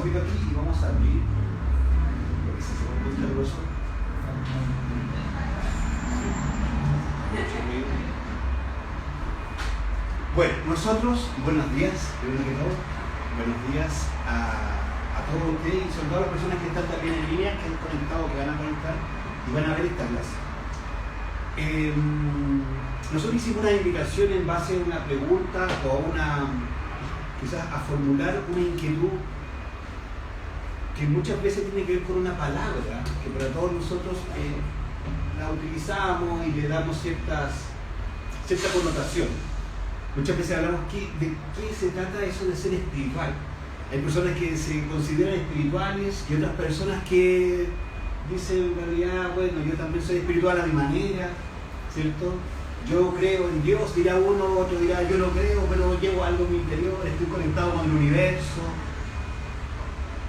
microscópico aquí y vamos a abrir. Porque si se pone muy caluroso. Bueno, nosotros, buenos días, primero que todo, buenos días a todos ustedes y sobre todo a las personas que están también en línea, que han conectado, que van a conectar y van a ver esta clase. Nosotros hicimos una invitación en base a una pregunta o a una, quizás a formular una inquietud que muchas veces tiene que ver con una palabra que para todos nosotros la utilizamos y le damos cierta connotación. Muchas veces hablamos de qué se trata eso de ser espiritual. Hay personas que se consideran espirituales y otras personas que dicen en realidad, bueno, yo también soy espiritual a mi manera, ¿cierto? Yo creo en Dios, dirá uno, otro dirá yo no creo, pero llevo algo en mi interior, estoy conectado con el universo.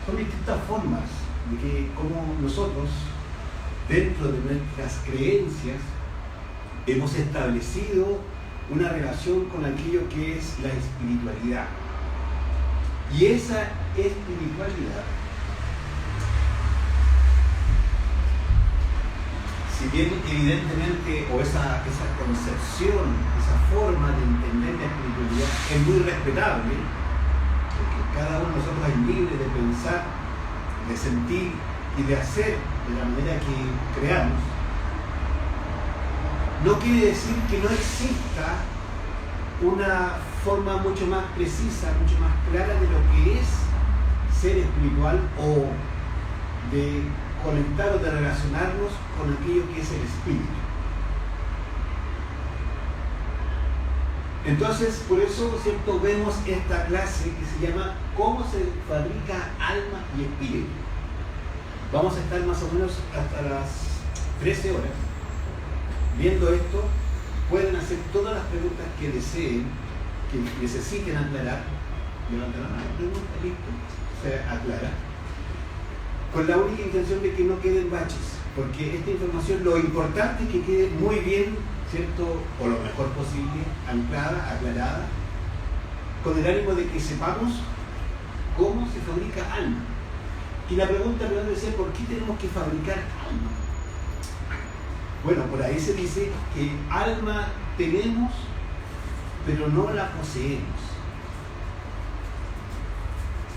Son distintas formas de que como nosotros, dentro de nuestras creencias, hemos establecido una relación con aquello que es la espiritualidad. Y esa espiritualidad, si bien evidentemente, o esa concepción, esa forma de entender la espiritualidad es muy respetable, porque cada uno de nosotros es libre de pensar, de sentir y de hacer de la manera que creamos, no quiere decir que no exista una forma mucho más precisa, mucho más clara de lo que es ser espiritual o de conectar o de relacionarnos con aquello que es el espíritu. Entonces, por eso, ¿cierto?, vemos esta clase que se llama ¿Cómo se fabrica alma y espíritu? Vamos a estar más o menos hasta las 13 horas viendo esto. Pueden hacer todas las preguntas que deseen, que necesiten aclarar. Levantar la mano, pregunta, listo, se aclara. Con la única intención de que no queden baches, porque esta información, lo importante es que quede muy bien, ¿cierto?, o lo mejor posible, anclada, aclarada, con el ánimo de que sepamos cómo se fabrica alma. Y la pregunta me va a decir, ¿por qué tenemos que fabricar alma? Bueno, por ahí se dice que alma tenemos, pero no la poseemos.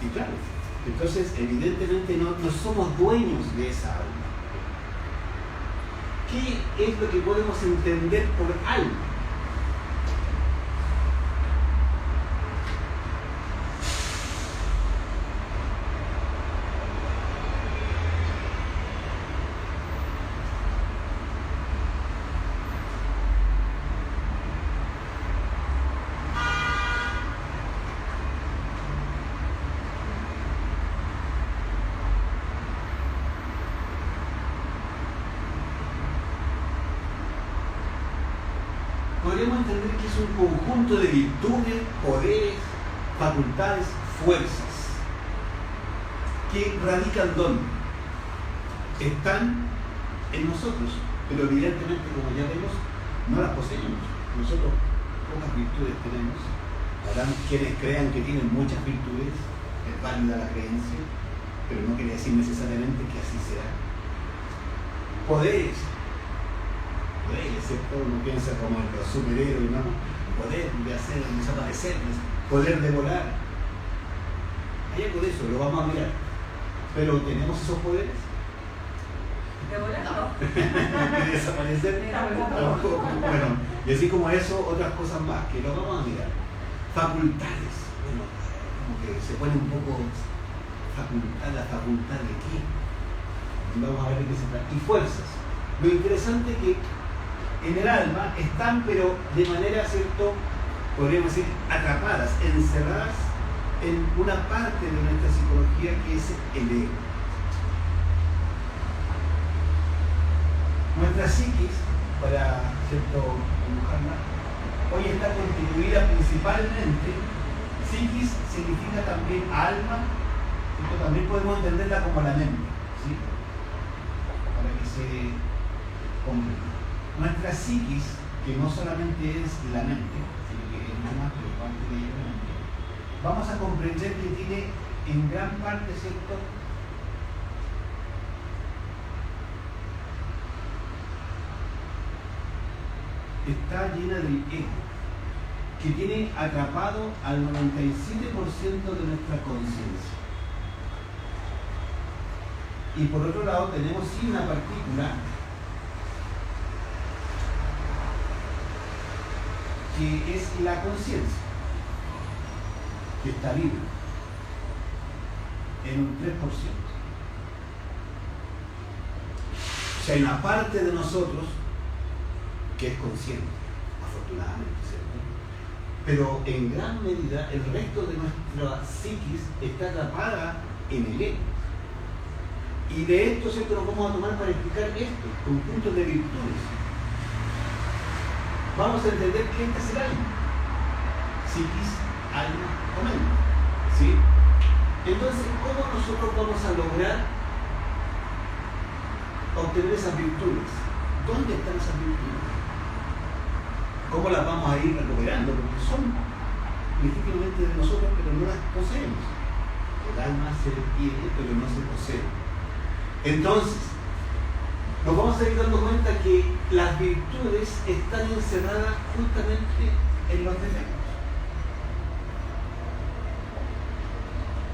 Y claro, entonces evidentemente no somos dueños de esa alma. ¿Qué es lo que podemos entender por alma? Podemos entender que es un conjunto de virtudes, poderes, facultades, fuerzas que radican ¿dónde? Están en nosotros, pero evidentemente, como ya vemos, no las poseemos. Nosotros pocas virtudes tenemos. Habrá quienes crean que tienen muchas virtudes, es válida la creencia, pero no quiere decir necesariamente que así será. Poderes, ¿cierto? Uno piensa como en los superhéroes, ¿no? Poder de hacer desaparecer, poder de volar. Hay algo de eso, lo vamos a mirar. Pero ¿tenemos esos poderes? ¿De volar? No. ¿De desaparecer? Tampoco. Bueno, y así como eso, otras cosas más, que lo vamos a mirar. Facultades. Bueno, como que se pone un poco facultad, ¿la facultad de qué? Y vamos a ver de qué se trata. Y fuerzas. Lo interesante es que en el alma están, pero de manera, ¿cierto?, podríamos decir, atrapadas, encerradas en una parte de nuestra psicología que es el ego. Nuestra psiquis, para, ¿cierto?, dibujarla, hoy está constituida principalmente, psiquis significa también alma, ¿cierto? También podemos entenderla como la mente, ¿sí?, para que se comprenda. Nuestra psiquis, que no solamente es la mente, sino que es más, pero parte de ella la mente, vamos a comprender que tiene en gran parte, ¿cierto?, está llena del ego, que tiene atrapado al 97% de nuestra conciencia. Y por otro lado tenemos sí una partícula que es la conciencia, que está libre en un 3%. O sea, hay una parte de nosotros que es consciente, afortunadamente, ¿cierto? Pero en gran medida el resto de nuestra psiquis está atrapada en el ego. Y de esto, ¿cierto?, nos vamos a tomar para explicar esto, conjuntos de virtudes. Vamos a entender qué es el alma. Psiquis, alma o mente. ¿Sí? Entonces, ¿cómo nosotros vamos a lograr obtener esas virtudes? ¿Dónde están esas virtudes? ¿Cómo las vamos a ir recuperando? Porque son legítimamente de nosotros, pero no las poseemos. El alma se tiene, pero no se posee. Entonces, nos vamos a ir dando cuenta que las virtudes están encerradas justamente en los defectos.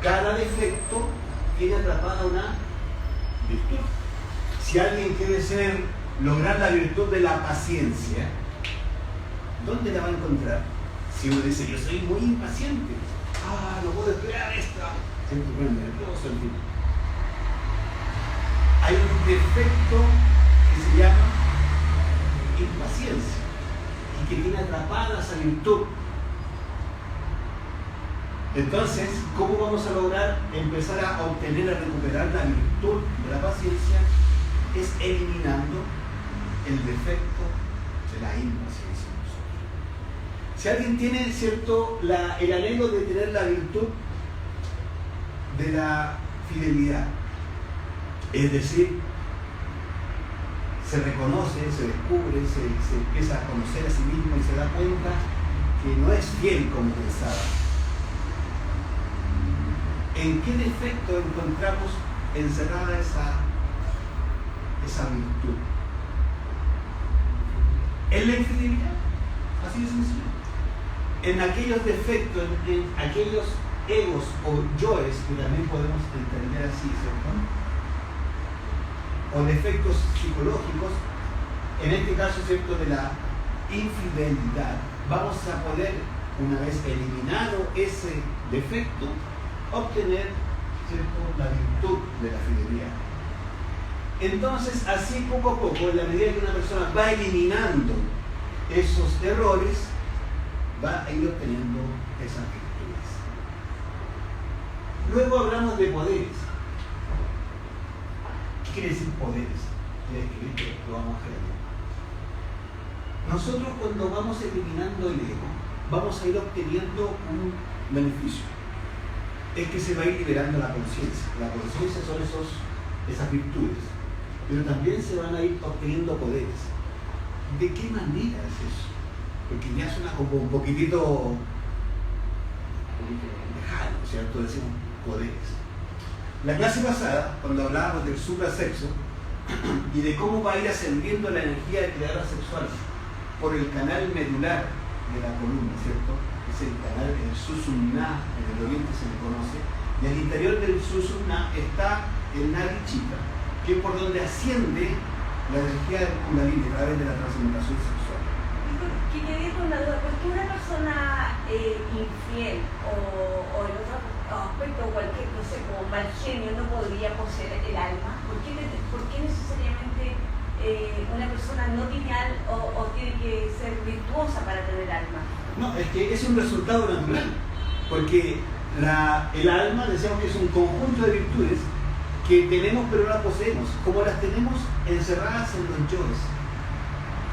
Cada defecto tiene atrapada una virtud. Si alguien quiere lograr la virtud de la paciencia, ¿dónde la va a encontrar? Si uno dice, yo soy muy impaciente, no puedo esperar esto, siempre me nervioso, en fin. Hay un defecto que se llama impaciencia y que tiene atrapada esa virtud. Entonces, ¿cómo vamos a lograr empezar a obtener, a recuperar la virtud de la paciencia? Es eliminando el defecto de la impaciencia en nosotros. Si alguien tiene, ¿cierto?, el anhelo de tener la virtud de la fidelidad, es decir, se reconoce, se descubre, se empieza a conocer a sí mismo y se da cuenta que no es fiel como pensaba. ¿En qué defecto encontramos encerrada esa virtud? ¿En la infidelidad? Así de sencillo. En aquellos defectos, en aquellos egos o yoes, que también podemos entender así, ¿cierto?, o defectos psicológicos, en este caso, ¿cierto?, de la infidelidad, vamos a poder, una vez eliminado ese defecto, obtener, ¿cierto?, la virtud de la fidelidad. Entonces, así poco a poco, en la medida que una persona va eliminando esos errores, va a ir obteniendo esas virtudes. Luego hablamos de poderes. ¿Qué quiere decir poderes? Lo vamos a ver. Nosotros, cuando vamos eliminando el ego, vamos a ir obteniendo un beneficio. Es que se va a ir liberando la conciencia. La conciencia son esas virtudes. Pero también se van a ir obteniendo poderes. ¿De qué manera es eso? Porque ya suena como un poquitito lejano, ¿cierto? Decimos poderes. La clase pasada, cuando hablábamos del suprasexo y de cómo va a ir ascendiendo la energía creadora sexual por el canal medular de la columna, ¿cierto? Es el canal, el Sushumna, en el oriente se le conoce, y al interior del Sushumna está el Nadi Chitta, que es por donde asciende la energía del Kundalini a través de la transmutación sexual. Que quedé con la duda, ¿por qué una persona infiel o en otro aspecto, cualquier, no sé, como mal genio, no podría poseer el alma? ¿Por qué necesariamente una persona no tiene alma o tiene que ser virtuosa para tener alma? No, es que es un resultado natural, porque el alma, decíamos que es un conjunto de virtudes que tenemos pero no las poseemos, como las tenemos encerradas en los yoes.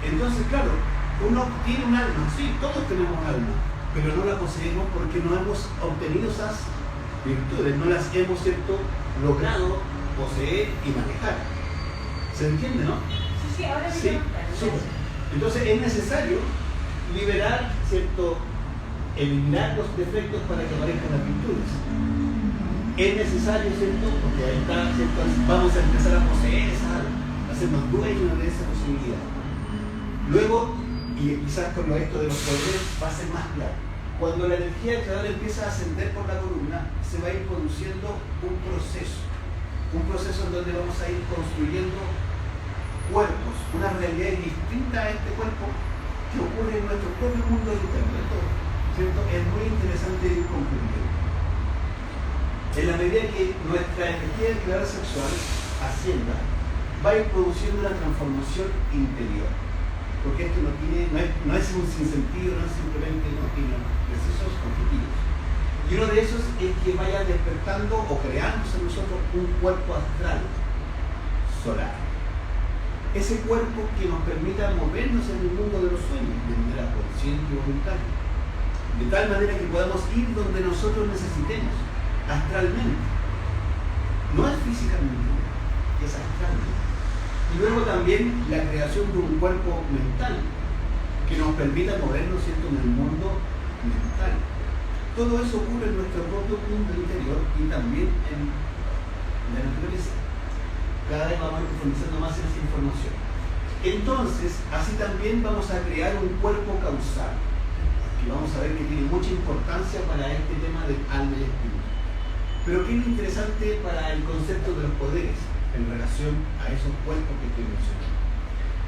Entonces, claro, uno tiene un alma, sí, todos tenemos alma, pero no la poseemos porque no hemos obtenido esas virtudes, no las hemos, ¿cierto?, logrado poseer y manejar. ¿Se entiende, no? Sí, ahora me sí. Entonces es necesario liberar, ¿cierto?, eliminar los defectos para que aparezcan las virtudes. es necesario, ¿cierto? Porque ahí está, ¿cierto? Vamos a empezar a poseer esa alma, a hacernos dueños de esa posibilidad. Luego, y quizás con esto de los poderes va a ser más claro, cuando la energía del creador empieza a ascender por la columna, se va a ir produciendo un proceso en donde vamos a ir construyendo cuerpos, una realidad distinta a este cuerpo que ocurre en nuestro propio mundo interno, ¿cierto? Es muy interesante ir comprendiendo. En la medida que nuestra energía del creador sexual ascienda, va a ir produciendo una transformación interior. Porque esto no es un sinsentido, no es simplemente tiene precisos objetivos. Y uno de esos es que vaya despertando o creándose en nosotros un cuerpo astral solar. Ese cuerpo que nos permita movernos en el mundo de los sueños de manera consciente y voluntaria. De tal manera que podamos ir donde nosotros necesitemos, astralmente. No es físicamente, es astralmente. Y luego también la creación de un cuerpo mental que nos permita movernos, ¿cierto?, en el mundo mental. Todo eso ocurre en nuestro propio mundo interior y también en la naturaleza. Cada vez vamos profundizando más en esa información. Entonces, así también vamos a crear un cuerpo causal, que vamos a ver que tiene mucha importancia para este tema del alma y espíritu. Pero ¿qué es lo interesante para el concepto de los poderes en relación a esos cuerpos que estoy mencionando?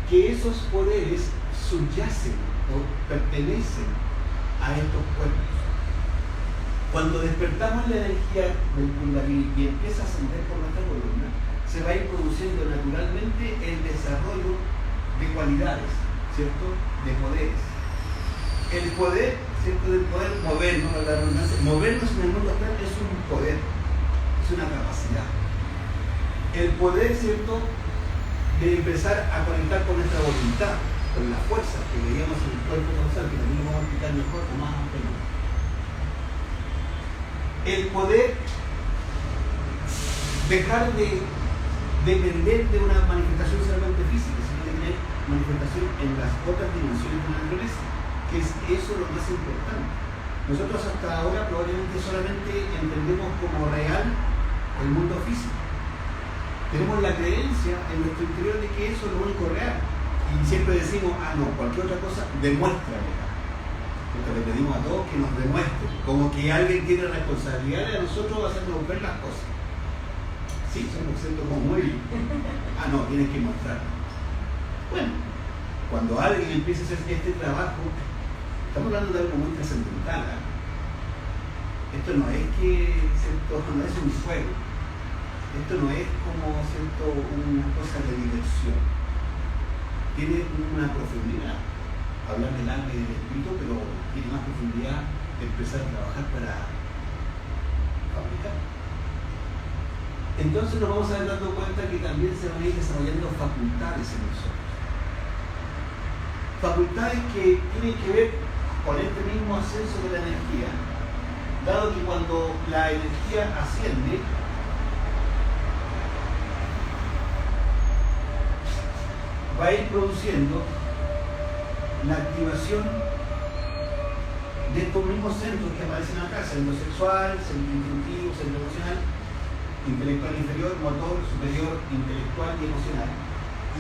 Que esos poderes subyacen o pertenecen a estos cuerpos. Cuando despertamos la energía del Kundalini y empieza a ascender por nuestra columna, se va a ir produciendo naturalmente el desarrollo de cualidades, ¿cierto?, de poderes. El poder, ¿cierto?, del poder movernos, la redundancia, movernos en el mundo astral es un poder, es una capacidad. El poder, ¿cierto?, de empezar a conectar con nuestra voluntad, con la fuerza que veíamos en el cuerpo causal, que también lo vamos a explicar mejor o más ampliamente. El poder dejar de depender de una manifestación solamente física, sino de tener manifestación en las otras dimensiones de la naturaleza, que es eso lo más importante. Nosotros hasta ahora probablemente solamente entendemos como real el mundo físico. Tenemos la creencia en nuestro interior de que eso es lo único real. Y siempre decimos, no, cualquier otra cosa demuéstrame. Porque le pedimos a todos que nos demuestren, como que alguien tiene responsabilidad de nosotros hacernos ver las cosas. Sí, son conceptos como muy... no, tienes que mostrarlo. Bueno, cuando alguien empieza a hacer este trabajo, estamos hablando de algo muy trascendental. Esto no es que, ¿cierto?, no es un juego. Esto no es como, ¿cierto?, una cosa de diversión. Tiene una profundidad. Hablar del alma y del espíritu, pero tiene más profundidad de empezar a trabajar para fabricar. Entonces nos vamos a ir dando cuenta que también se van a ir desarrollando facultades en nosotros. Facultades que tienen que ver con este mismo ascenso de la energía, dado que cuando la energía asciende, va a ir produciendo la activación de estos mismos centros que aparecen acá: centro sexual, centro instintivo, centro emocional, intelectual inferior, motor, superior, intelectual y emocional.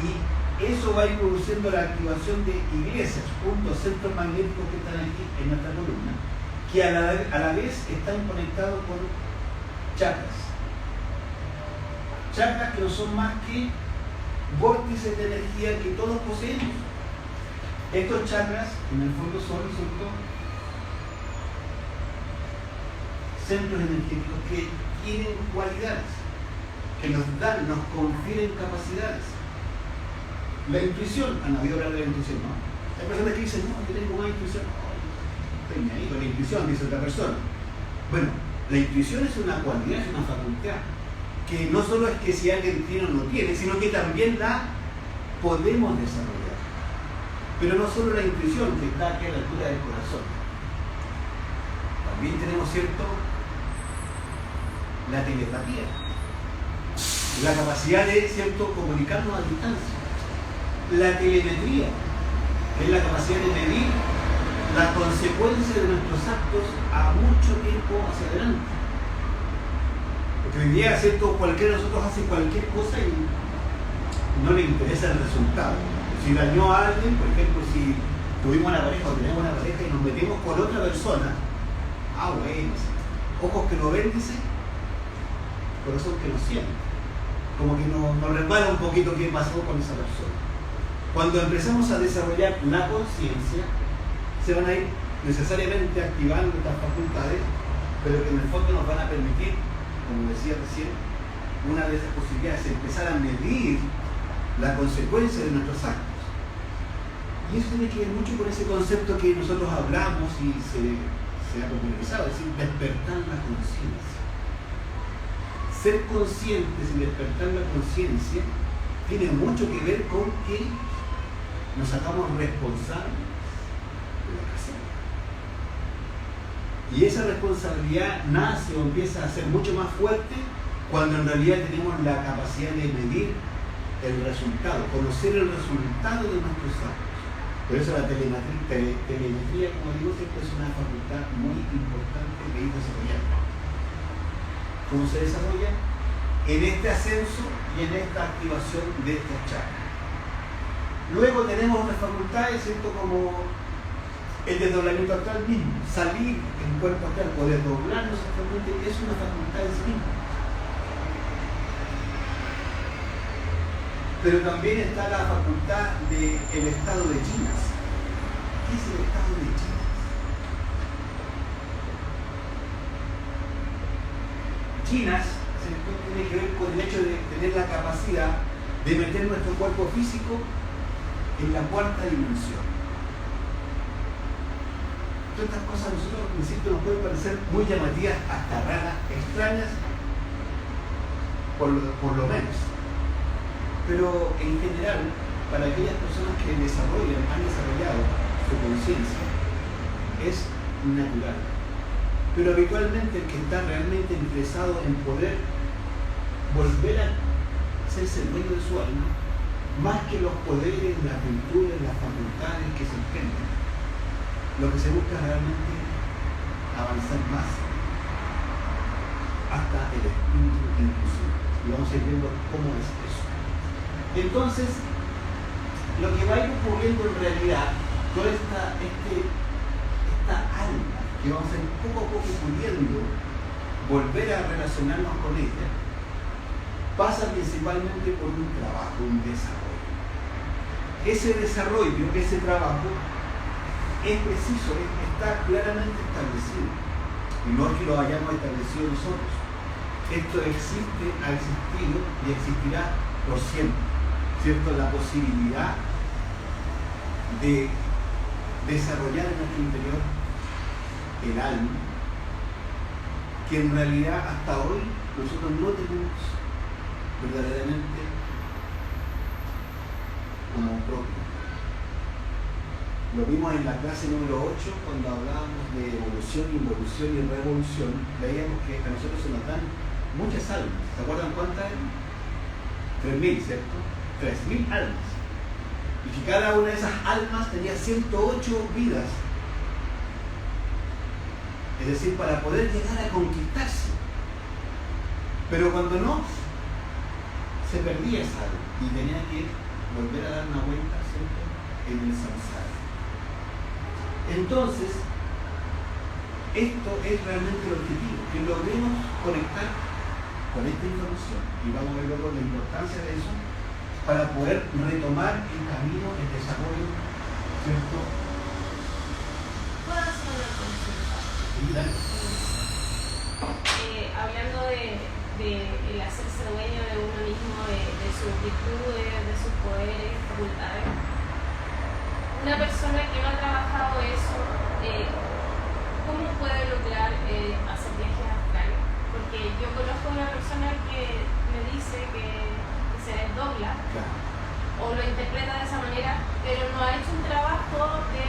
Y eso va a ir produciendo la activación de iglesias, puntos, centros magnéticos que están aquí en nuestra columna, que a la vez están conectados con chakras. Chakras que no son más que vórtices de energía que todos poseemos. Estos chakras, en el fondo, son centros energéticos que tienen cualidades, que nos dan, nos confieren capacidades. La intuición, han oído hablar de la intuición, ¿no? Hay personas que dicen, no, yo tengo más intuición. Estoy ahí con la intuición, dice otra persona. Bueno, la intuición es una cualidad, es una facultad, que no solo es que si alguien tiene o no tiene, sino que también la podemos desarrollar. Pero no solo la intuición, que está aquí a la altura del corazón. También tenemos, ¿cierto?, la telepatía, la capacidad de, ¿cierto?, comunicarnos a distancia. La telemetría, que es la capacidad de medir la consecuencia de nuestros actos a mucho tiempo hacia adelante. Porque hoy día, ¿cierto? Cualquiera de nosotros hace cualquier cosa y no le interesa el resultado. Si dañó a alguien, por ejemplo, si tuvimos una pareja o tenemos una pareja y nos metimos con otra persona, bueno, ojos que no ven, dice, corazón que no siente. Como que nos resbala un poquito qué pasó con esa persona. Cuando empezamos a desarrollar la conciencia, se van a ir necesariamente activando estas facultades, pero que en el fondo nos van a permitir, como decía recién, una de esas posibilidades es empezar a medir la consecuencia de nuestros actos. Y eso tiene que ver mucho con ese concepto que nosotros hablamos y se ha popularizado, es decir, despertar la conciencia. Ser conscientes y despertar la conciencia tiene mucho que ver con que nos hagamos responsables de lo que hacemos. Y esa responsabilidad nace o empieza a ser mucho más fuerte cuando en realidad tenemos la capacidad de medir el resultado, conocer el resultado de nuestros actos. Por eso la telemetría, como digo, siempre es una facultad muy importante de ir desarrollando. ¿Cómo se desarrolla? En este ascenso y en esta activación de estos chakras. Luego tenemos otras facultades, ¿cierto? Como el desdoblamiento astral mismo, salir en cuerpo astral, poder doblarnos astralmente, es una facultad en sí misma. Pero también está la facultad del estado de chinas. ¿Qué es el estado de chinas? Chinas tiene que ver con el hecho de tener la capacidad de meter nuestro cuerpo físico en la cuarta dimensión. Todas estas cosas a nosotros al principio nos pueden parecer muy llamativas, hasta raras, extrañas, por lo menos. Pero en general, para aquellas personas que han desarrollado su conciencia, es natural. Pero habitualmente el que está realmente interesado en poder volver a hacerse el dueño de su alma, más que los poderes, las virtudes, las facultades que se enfrentan, lo que se busca realmente es avanzar más hasta el espíritu inclusivo. Y vamos a ir viendo cómo es eso. Entonces, lo que va a ir ocurriendo en realidad, toda esta alma que vamos a ir poco a poco pudiendo volver a relacionarnos con ella, pasa principalmente por un trabajo, un desarrollo. Ese desarrollo, ese trabajo, es preciso, está claramente establecido. Y no es que lo hayamos establecido nosotros. Esto existe, ha existido y existirá por siempre. ¿Cierto? La posibilidad de desarrollar en nuestro interior el alma, que en realidad hasta hoy nosotros no tenemos verdaderamente como propio. Lo vimos en la clase número 8 cuando hablábamos de evolución, involución y revolución. Veíamos que a nosotros se nos dan muchas almas. ¿Se acuerdan cuántas eran? 3.000, ¿cierto? 3.000 almas. Y que cada una de esas almas tenía 108 vidas. Es decir, para poder llegar a conquistarse. Pero cuando no, se perdía esa alma y tenía que volver a dar una vuelta, ¿cierto?, en el samsara. Entonces, esto es realmente el objetivo, que logremos conectar con esta información, y vamos a ver luego la importancia de eso, para poder retomar el camino, el desarrollo, ¿cierto? ¿Puedo hacer una consulta? Sí, dale. Hablando de el hacerse dueño de uno mismo, de sus virtudes, de sus poderes, facultades. Una persona que no ha trabajado eso, ¿cómo puede lograr hacer viajes astrales? Porque yo conozco a una persona que me dice que se desdobla, Claro. o lo interpreta de esa manera, pero no ha hecho un trabajo de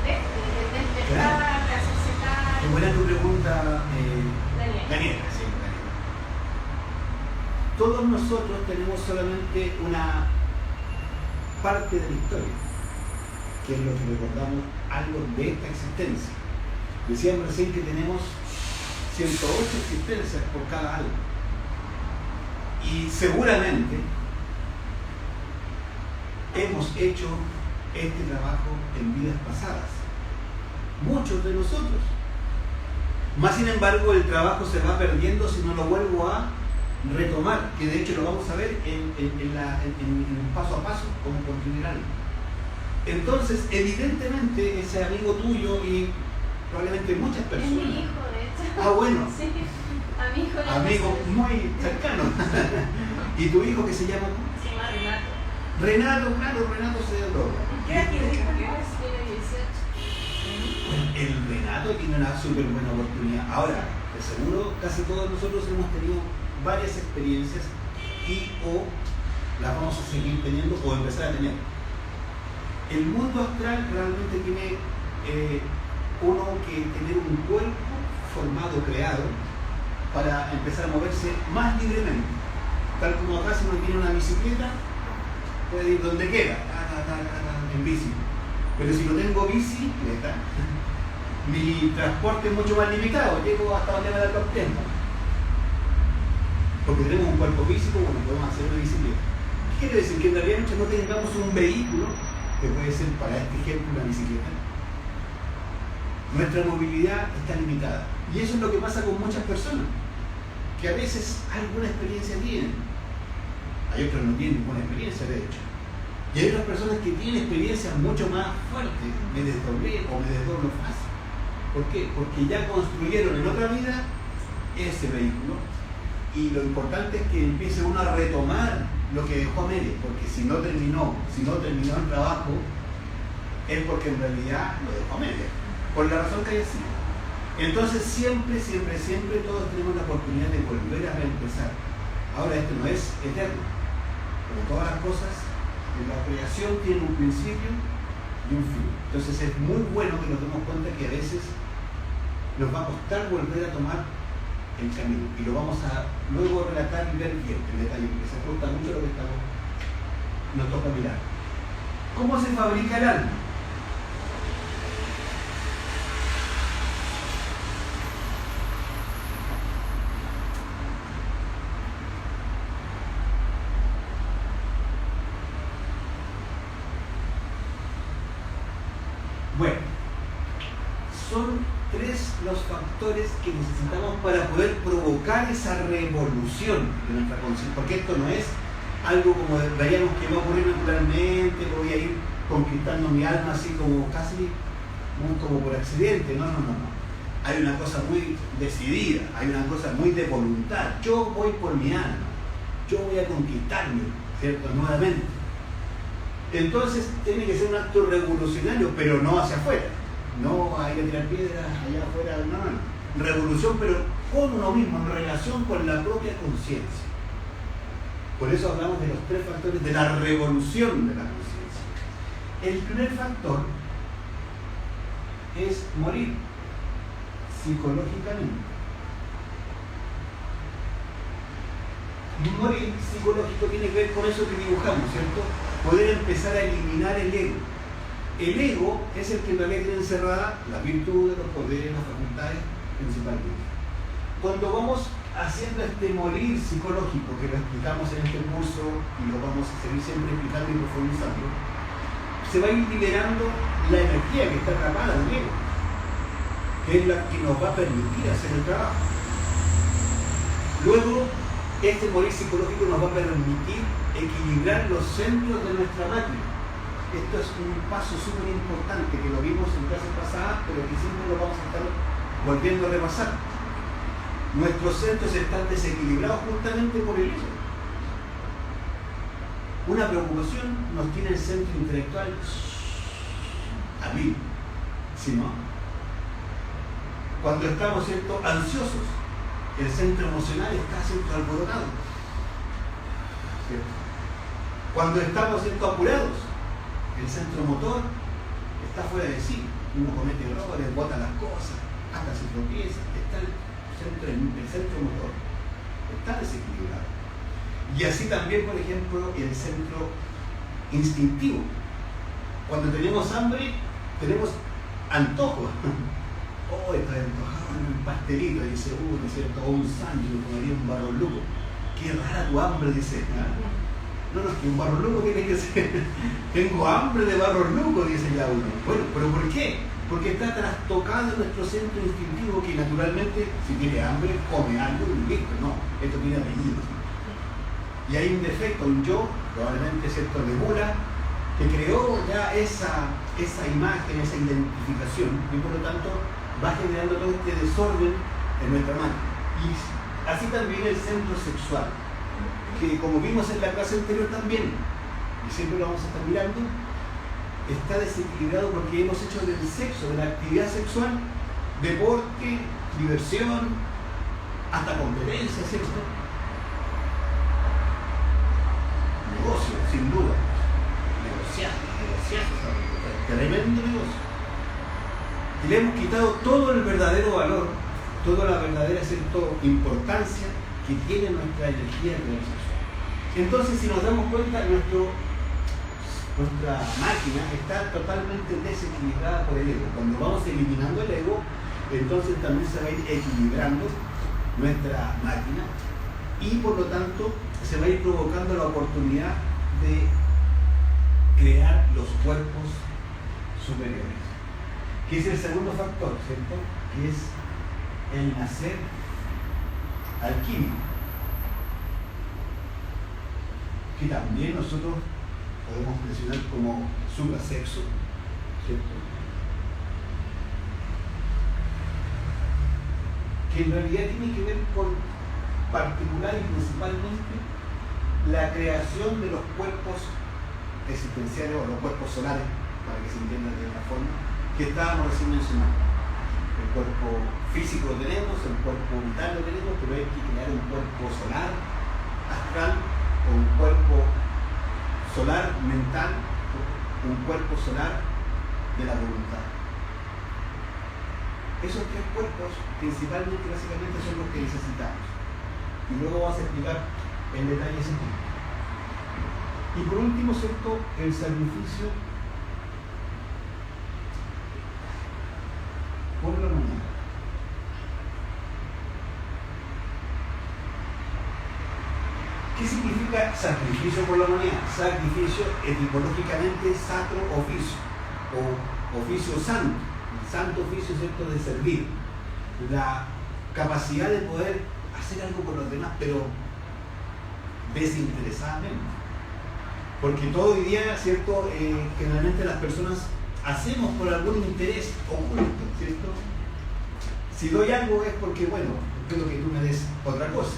despertar, de hacerse Qué cargo. buena tu pregunta, Daniela. Daniela, sí, Daniela. Todos nosotros tenemos solamente una parte de la historia, que es lo que recordamos algo de esta existencia. Decíamos recién que tenemos 108 existencias por cada alma. Y seguramente hemos hecho este trabajo en vidas pasadas. Muchos de nosotros. Más sin embargo, el trabajo se va perdiendo si no lo vuelvo a retomar, que de hecho lo vamos a ver en paso a paso, como continuar. Entonces, evidentemente, ese amigo tuyo y probablemente muchas personas. Es mi hijo, de hecho. Ah, bueno. Sí, a mi hijo. Amigo muy cercano. ¿Y tu hijo qué se llama? Se llama Renato. Renato, claro, Renato se droga. ¿Qué edad tiene? Tiene 18. El Renato tiene una súper buena oportunidad. Ahora, de seguro, casi todos nosotros hemos tenido varias experiencias y o las vamos a seguir teniendo o empezar a tener. El mundo astral realmente tiene uno que tener un cuerpo formado, creado, para empezar a moverse más libremente. Tal como acá, si uno tiene una bicicleta, puede ir donde quiera, en bici. Pero si no tengo bicicleta, mi transporte es mucho más limitado, llego hasta donde me da el tiempo. Porque tenemos un cuerpo físico, bueno, podemos hacer una bicicleta. ¿Qué quiere decir? Que en realidad no tengamos un vehículo, que puede ser para este ejemplo una bicicleta. Nuestra movilidad está limitada. Y eso es lo que pasa con muchas personas, que a veces alguna experiencia tienen. Hay otros que no tienen ninguna experiencia, de hecho. Y hay otras personas que tienen experiencias mucho más fuertes. Me desdoblé o me desdoblo fácil. ¿Por qué? Porque ya construyeron en otra vida ese vehículo. Y lo importante es que empiece uno a retomar lo que dejó a medio, porque si no terminó el trabajo, es porque en realidad lo dejó a medio, por la razón que haya sido. Entonces siempre todos tenemos la oportunidad de volver a reempezar. Ahora esto no es eterno. Como todas las cosas, la creación tiene un principio y un fin. Entonces es muy bueno que nos demos cuenta que a veces nos va a costar volver a tomar el camino, y lo vamos a luego relatar y ver bien en detalle, porque se ajusta mucho lo que nos toca mirar. ¿Cómo se fabrica el alma? Bueno, son tres los factores que necesitamos para poder provocar esa revolución de nuestra conciencia, porque esto no es algo como veíamos que va a ocurrir naturalmente, voy a ir conquistando mi alma así como casi como por accidente. No. Hay una cosa muy decidida, hay una cosa muy de voluntad. Yo voy por mi alma, yo voy a conquistarme, ¿cierto? Nuevamente. Entonces tiene que ser un acto revolucionario, pero no hacia afuera. No hay que tirar piedras allá afuera, no. Revolución, pero con uno mismo, en relación con la propia conciencia. Por eso hablamos de los tres factores de la revolución de la conciencia. El primer factor es morir psicológicamente. Morir psicológico tiene que ver con eso que dibujamos, ¿cierto? Poder empezar a eliminar el ego. El ego es el que en realidad tiene encerrada las virtudes, los poderes, las facultades principalmente. Cuando vamos haciendo este morir psicológico, que lo explicamos en este curso y lo vamos a seguir siempre explicando y profundizando, se va a ir liberando la energía que está atrapada en el ego, que es la que nos va a permitir hacer el trabajo. Luego, este morir psicológico nos va a permitir equilibrar los centros de nuestra máquina. Esto es un paso súper importante que lo vimos en clases pasadas, pero que siempre lo vamos a estar volviendo a repasar. Nuestros centros están desequilibrados justamente por el ego. Una preocupación nos tiene el centro intelectual a mí, ¿sí, no? Cuando estamos, ¿cierto?, ansiosos, el centro emocional está, ¿cierto?, alborotado, ¿cierto? Cuando estamos, ¿cierto?, apurados, el centro motor está fuera de sí, uno comete errores, bota las cosas, hasta se tropieza, está el centro motor está desequilibrado. Y así también, por ejemplo, el centro instintivo. Cuando tenemos hambre, tenemos antojo. oh, está antojado en un pastelito, dice, ¿no es cierto? O un sándwich, lo comería un barro luco. Qué rara tu hambre, dice. No, que un barro luco tiene que ser. Tengo hambre de barro luco, dice ya uno. Bueno, ¿pero por qué? Porque está trastocado en nuestro centro instintivo que naturalmente, si tiene hambre, come algo y listo. No, esto tiene apellido. Y hay un defecto, un yo, probablemente cierto de Mura, que creó ya esa imagen, esa identificación, y por lo tanto va generando todo este desorden en nuestra mente. Y así también el centro sexual, que como vimos en la clase anterior también, y siempre lo vamos a estar mirando, está desequilibrado porque hemos hecho del sexo, de la actividad sexual, deporte, diversión, hasta competencia, ¿cierto? Negocio, sin duda. Negociar, tremendo negocio. Y le hemos quitado todo el verdadero valor, toda la verdadera importancia que tiene nuestra energía sexual. Entonces, si nos damos cuenta, nuestra máquina está totalmente desequilibrada por el ego. Cuando vamos eliminando el ego, entonces también se va a ir equilibrando nuestra máquina y por lo tanto se va a ir provocando la oportunidad de crear los cuerpos superiores, que es el segundo factor, ¿cierto? Que es el nacer alquímico, que también nosotros podemos mencionar como suprasexo, ¿cierto? Que en realidad tiene que ver con particular y principalmente la creación de los cuerpos existenciales o los cuerpos solares, para que se entienda de una forma, que estábamos recién mencionando. El cuerpo físico lo tenemos, el cuerpo vital lo tenemos, pero hay que crear un cuerpo solar, astral, o un cuerpo solar mental, un cuerpo solar de la voluntad. Esos tres cuerpos, principalmente, básicamente, son los que necesitamos. Y luego vamos a explicar en detalle ese punto. Y por último, ¿cierto?, el sacrificio por la humanidad. ¿Qué significa sacrificio por la humanidad? Sacrificio etimológicamente sacro oficio, o oficio santo, el santo oficio, ¿cierto?, de servir. La capacidad de poder hacer algo por los demás, pero desinteresadamente. Porque todo hoy día, ¿cierto?, generalmente las personas hacemos por algún interés oculto, ¿cierto? Si doy algo es porque, bueno, quiero que tú me des otra cosa.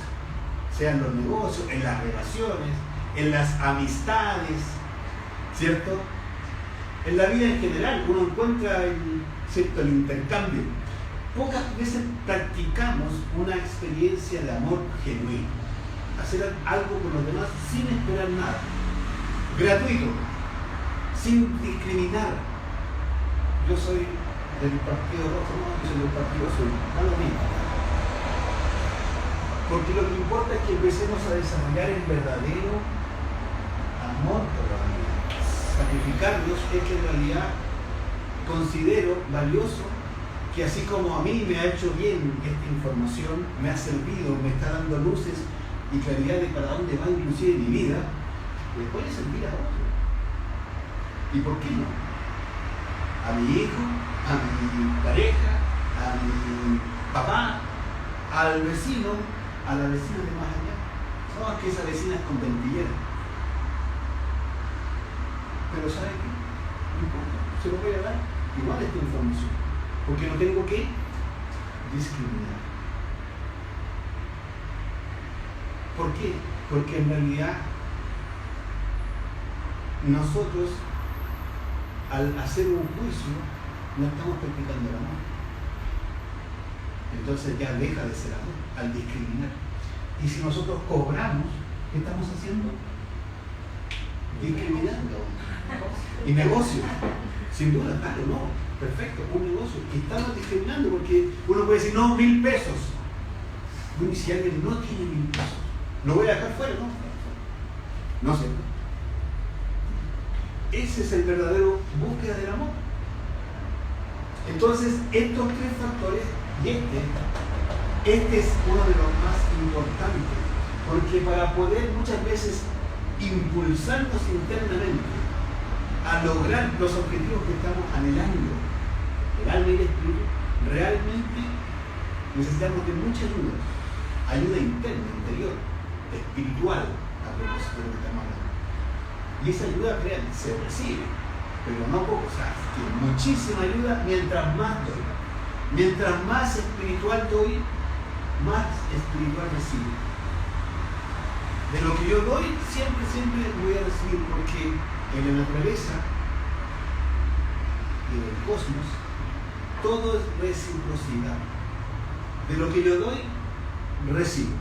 Sea en los negocios, en las relaciones, en las amistades, ¿cierto? En la vida en general uno encuentra ¿cierto?, el intercambio. Pocas veces practicamos una experiencia de amor genuino. Hacer algo con los demás sin esperar nada. Gratuito, sin discriminar. Yo soy del partido rojo, no, yo soy del partido azul, da lo mismo. Porque lo que importa es que empecemos a desarrollar el verdadero amor por la vida. Sacrificarnos es que en realidad considero valioso que así como a mí me ha hecho bien esta información, me ha servido, me está dando luces y claridad de para dónde va inclusive mi vida, le puede servir a otro. ¿Y por qué no? A mi hijo, a mi pareja, a mi papá, al vecino, a la vecina de más allá. No, es que esa vecina es conventillera. Pero ¿sabe qué? No importa, se lo voy a dar igual esta información. Porque no tengo que discriminar. ¿Por qué? Porque en realidad nosotros al hacer un juicio no estamos practicando el amor. Entonces ya deja de ser amor al discriminar. Y si nosotros cobramos, ¿qué estamos haciendo? Discriminando. Y negocio. Sin duda, claro, no. Perfecto, un negocio. Y estamos discriminando porque uno puede decir, no, 1.000 pesos. Bueno, y si alguien no tiene 1.000 pesos, ¿lo voy a dejar fuera? No sé. Ese es el verdadero búsqueda del amor. Entonces, estos tres factores, y este es uno de los más importantes, porque para poder muchas veces impulsarnos internamente a lograr los objetivos que estamos anhelando, el alma y el espíritu, realmente necesitamos de mucha ayuda interna, interior, espiritual, a propósito de lo que estamos hablando. Y esa ayuda, crean, se recibe, pero no poco, o sea, que muchísima ayuda mientras más doy. Mientras más espiritual doy, más espiritual recibo. De lo que yo doy, siempre voy a recibir, porque en la naturaleza y en el cosmos, todo es reciprocidad. De lo que yo doy, recibo.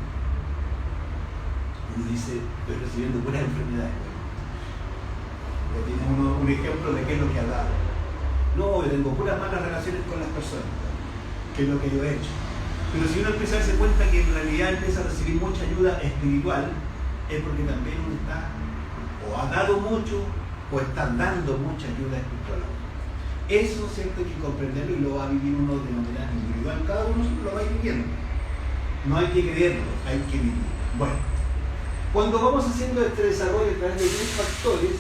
Uno dice, estoy recibiendo buenas enfermedades. Bueno, tiene uno un ejemplo de qué es lo que ha dado. No, yo tengo puras malas relaciones con las personas, que es lo que yo he hecho. Pero si uno empieza a darse cuenta que en realidad empieza a recibir mucha ayuda espiritual, es porque también uno está, o ha dado mucho, o está dando mucha ayuda espiritual. Eso, ¿cierto?, hay que comprenderlo y lo va a vivir uno de manera individual. Cada uno lo va a ir viviendo. No hay que creerlo, hay que vivir. Bueno, cuando vamos haciendo este desarrollo a través de 3 factores,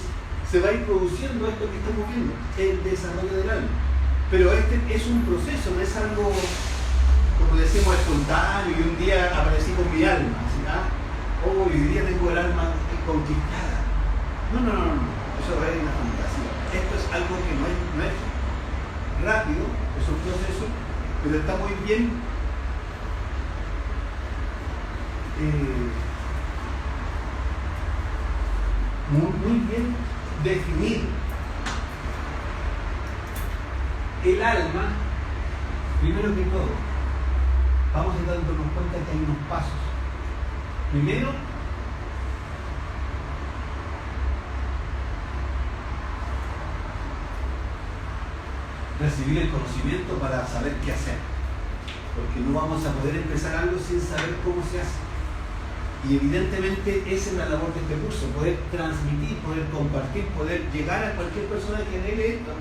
se va a ir produciendo esto que estamos viendo, el desarrollo del alma. Pero este es un proceso, no es algo, como decimos, espontáneo, y un día aparecí con mi alma, ¿sí? Hoy día tengo el alma conquistada. No, eso es una fantasía. Esto es algo que no es rápido, es un proceso, pero está muy bien muy bien definido. El alma, primero que todo, vamos a ir dándonos cuenta que hay unos pasos. Primero, recibir el conocimiento para saber qué hacer, porque no vamos a poder empezar algo sin saber cómo se hace. Y evidentemente esa es la labor de este curso, poder transmitir, poder compartir, poder llegar a cualquier persona que anhele esto,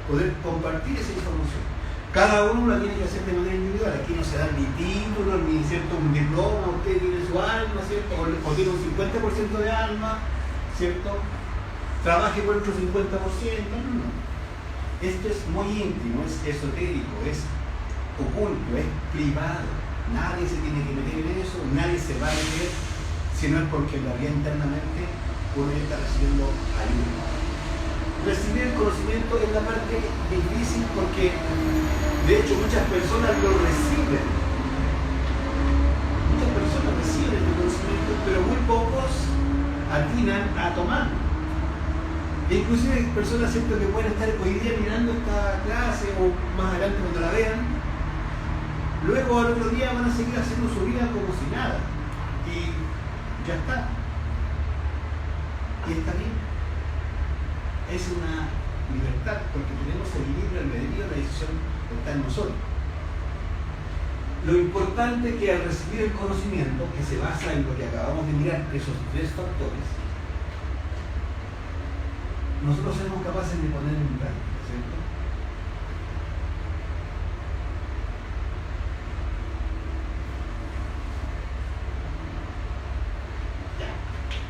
poder compartir esa información. Cada uno la tiene que hacer de manera individual. Aquí no se dan ni títulos, ni ¿cierto?, un diploma, usted tiene su alma, ¿cierto?, o tiene un 50% de alma, ¿cierto?, trabaje por otro 50%, no. Esto es muy íntimo, es esotérico, es oculto, es privado. Nadie se tiene que meter en eso, nadie se va a meter, si no es porque en la vida internamente uno está recibiendo ayuda. Recibir el conocimiento es la parte difícil porque, de hecho, muchas personas lo reciben. Muchas personas reciben el conocimiento, pero muy pocos atinan a tomar. E inclusive hay personas, ¿cierto?, que pueden estar hoy día mirando esta clase o más adelante cuando la vean. Luego al otro día van a seguir haciendo su vida como si nada. Y ya está. Y está bien. Es una libertad, porque tenemos el libre albedrío, la decisión está en nosotros. Lo importante es que al recibir el conocimiento, que se basa en lo que acabamos de mirar, esos 3 factores, nosotros somos capaces de poner en práctica, ¿cierto?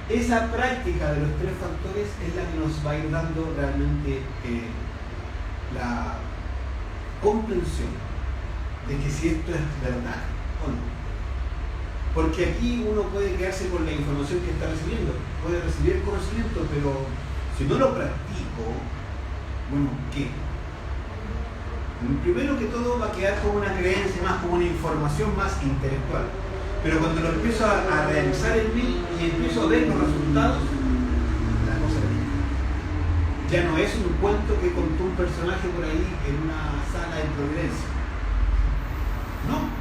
Esa práctica de los 3 factores es la que nos va a ir dando realmente la comprensión de que si esto es verdad o no. Porque aquí uno puede quedarse con la información que está recibiendo, puede recibir el conocimiento, pero si no lo practico, bueno, ¿qué? Primero que todo va a quedar como una creencia más, como una información más intelectual. Pero cuando lo empiezo a realizar en mí y empiezo a ver los resultados, la cosa cambia. Ya no es un cuento que contó un personaje por ahí en una sala de Providencia. No.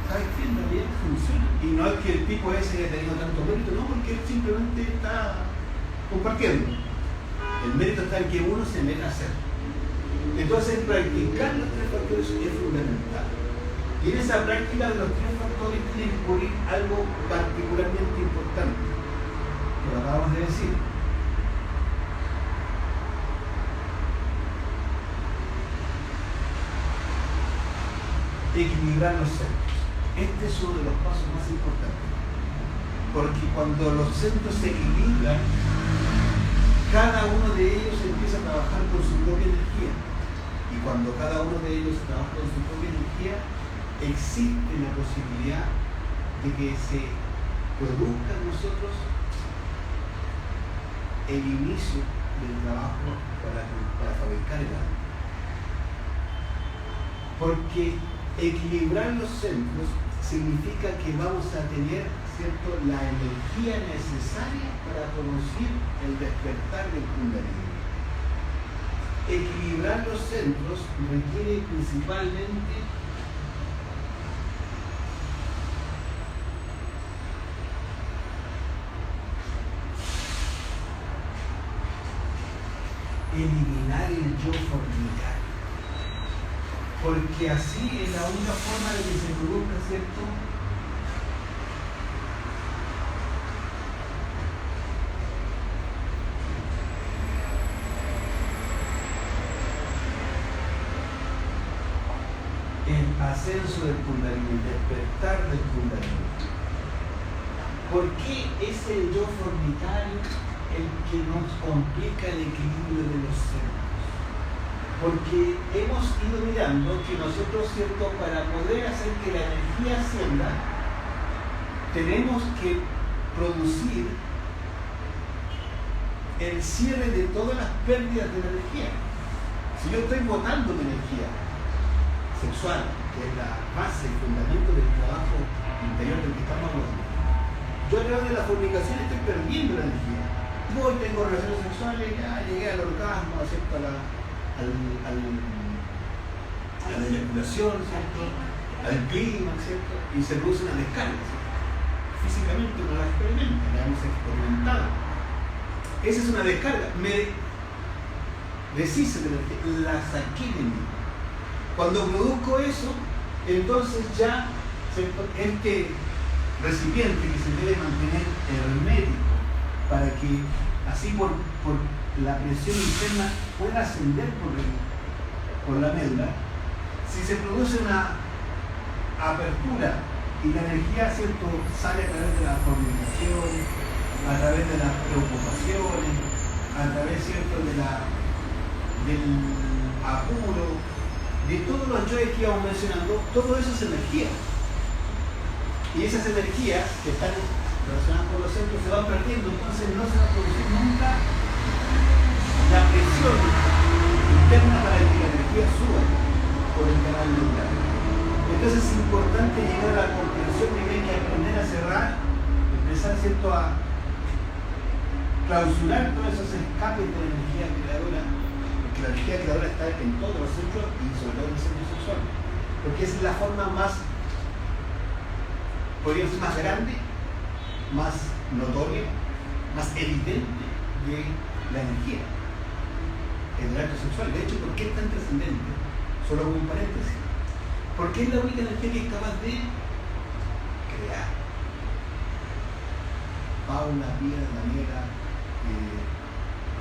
¿Sabes qué? En realidad funciona. Y no es que el tipo ese haya tenido tanto mérito, no, porque él simplemente está compartiendo. El mérito está en que uno se meta a hacer. Entonces, practicar los 3 factores es fundamental. Y en esa práctica de los 3 factores tiene que ocurrir algo particularmente importante, que lo acabamos de decir. equilibrar los centros. Este es uno de los pasos más importantes. Porque cuando los centros se equilibran, cada uno de ellos empieza a trabajar con su propia energía. Y cuando cada uno de ellos trabaja con su propia energía, existe la posibilidad de que se produzca en nosotros el inicio del trabajo para fabricar el alma. Porque equilibrar los centros significa que vamos a tener, ¿cierto?, la energía necesaria para producir el despertar del Kundalini. Equilibrar los centros requiere principalmente eliminar el yo fornicario, porque así es la única forma de que se produzca, ¿cierto?, el ascenso del Kundalini, el despertar del Kundalini. ¿Por qué es el yo fornicario el que nos complica el equilibrio de los centros? Porque hemos ido mirando que nosotros, ¿cierto?, para poder hacer que la energía ascienda, tenemos que producir el cierre de todas las pérdidas de la energía. Si yo estoy botando mi energía sexual, que es la base y fundamento del trabajo interior del que estamos hablando, yo a través de la fornicación estoy perdiendo la energía. Voy, tengo relaciones sexuales, ya llegué al orgasmo, ¿cierto?, a la eyaculación, ¿cierto?, al clima, ¿cierto?, y se produce una descarga, ¿cierto? Físicamente uno la experimenta, la hemos experimentado. Esa es una descarga, me deshice de la energía, la saqué de mí. Cuando produzco eso, entonces ya este recipiente que se debe mantener hermético para que así por la presión interna pueda ascender por la médula, si se produce una apertura y la energía, ¿cierto?, sale a través de la fornicación, a través de las preocupaciones, a través, ¿cierto?, del apuro, de todos los yoes que íbamos mencionando, todo eso es energía. Y esas energías que están relacionadas con los centros se van perdiendo, entonces no se va a producir nunca la presión interna para que la energía suba por el canal neural. Entonces es importante llegar a la comprensión de que hay que aprender a cerrar, empezar, ¿cierto?, a clausurar todos esos escapes de la energía creadora, porque la energía creadora está en todos los centros y sobre todo en el centro sexual, porque es la forma más, podría ser más grande, más notoria, más evidente de la energía en el acto sexual. De hecho, ¿por qué es tan trascendente? Solo como un paréntesis. Porque es la única energía que es capaz de crear. Paula, Pia, Daniela,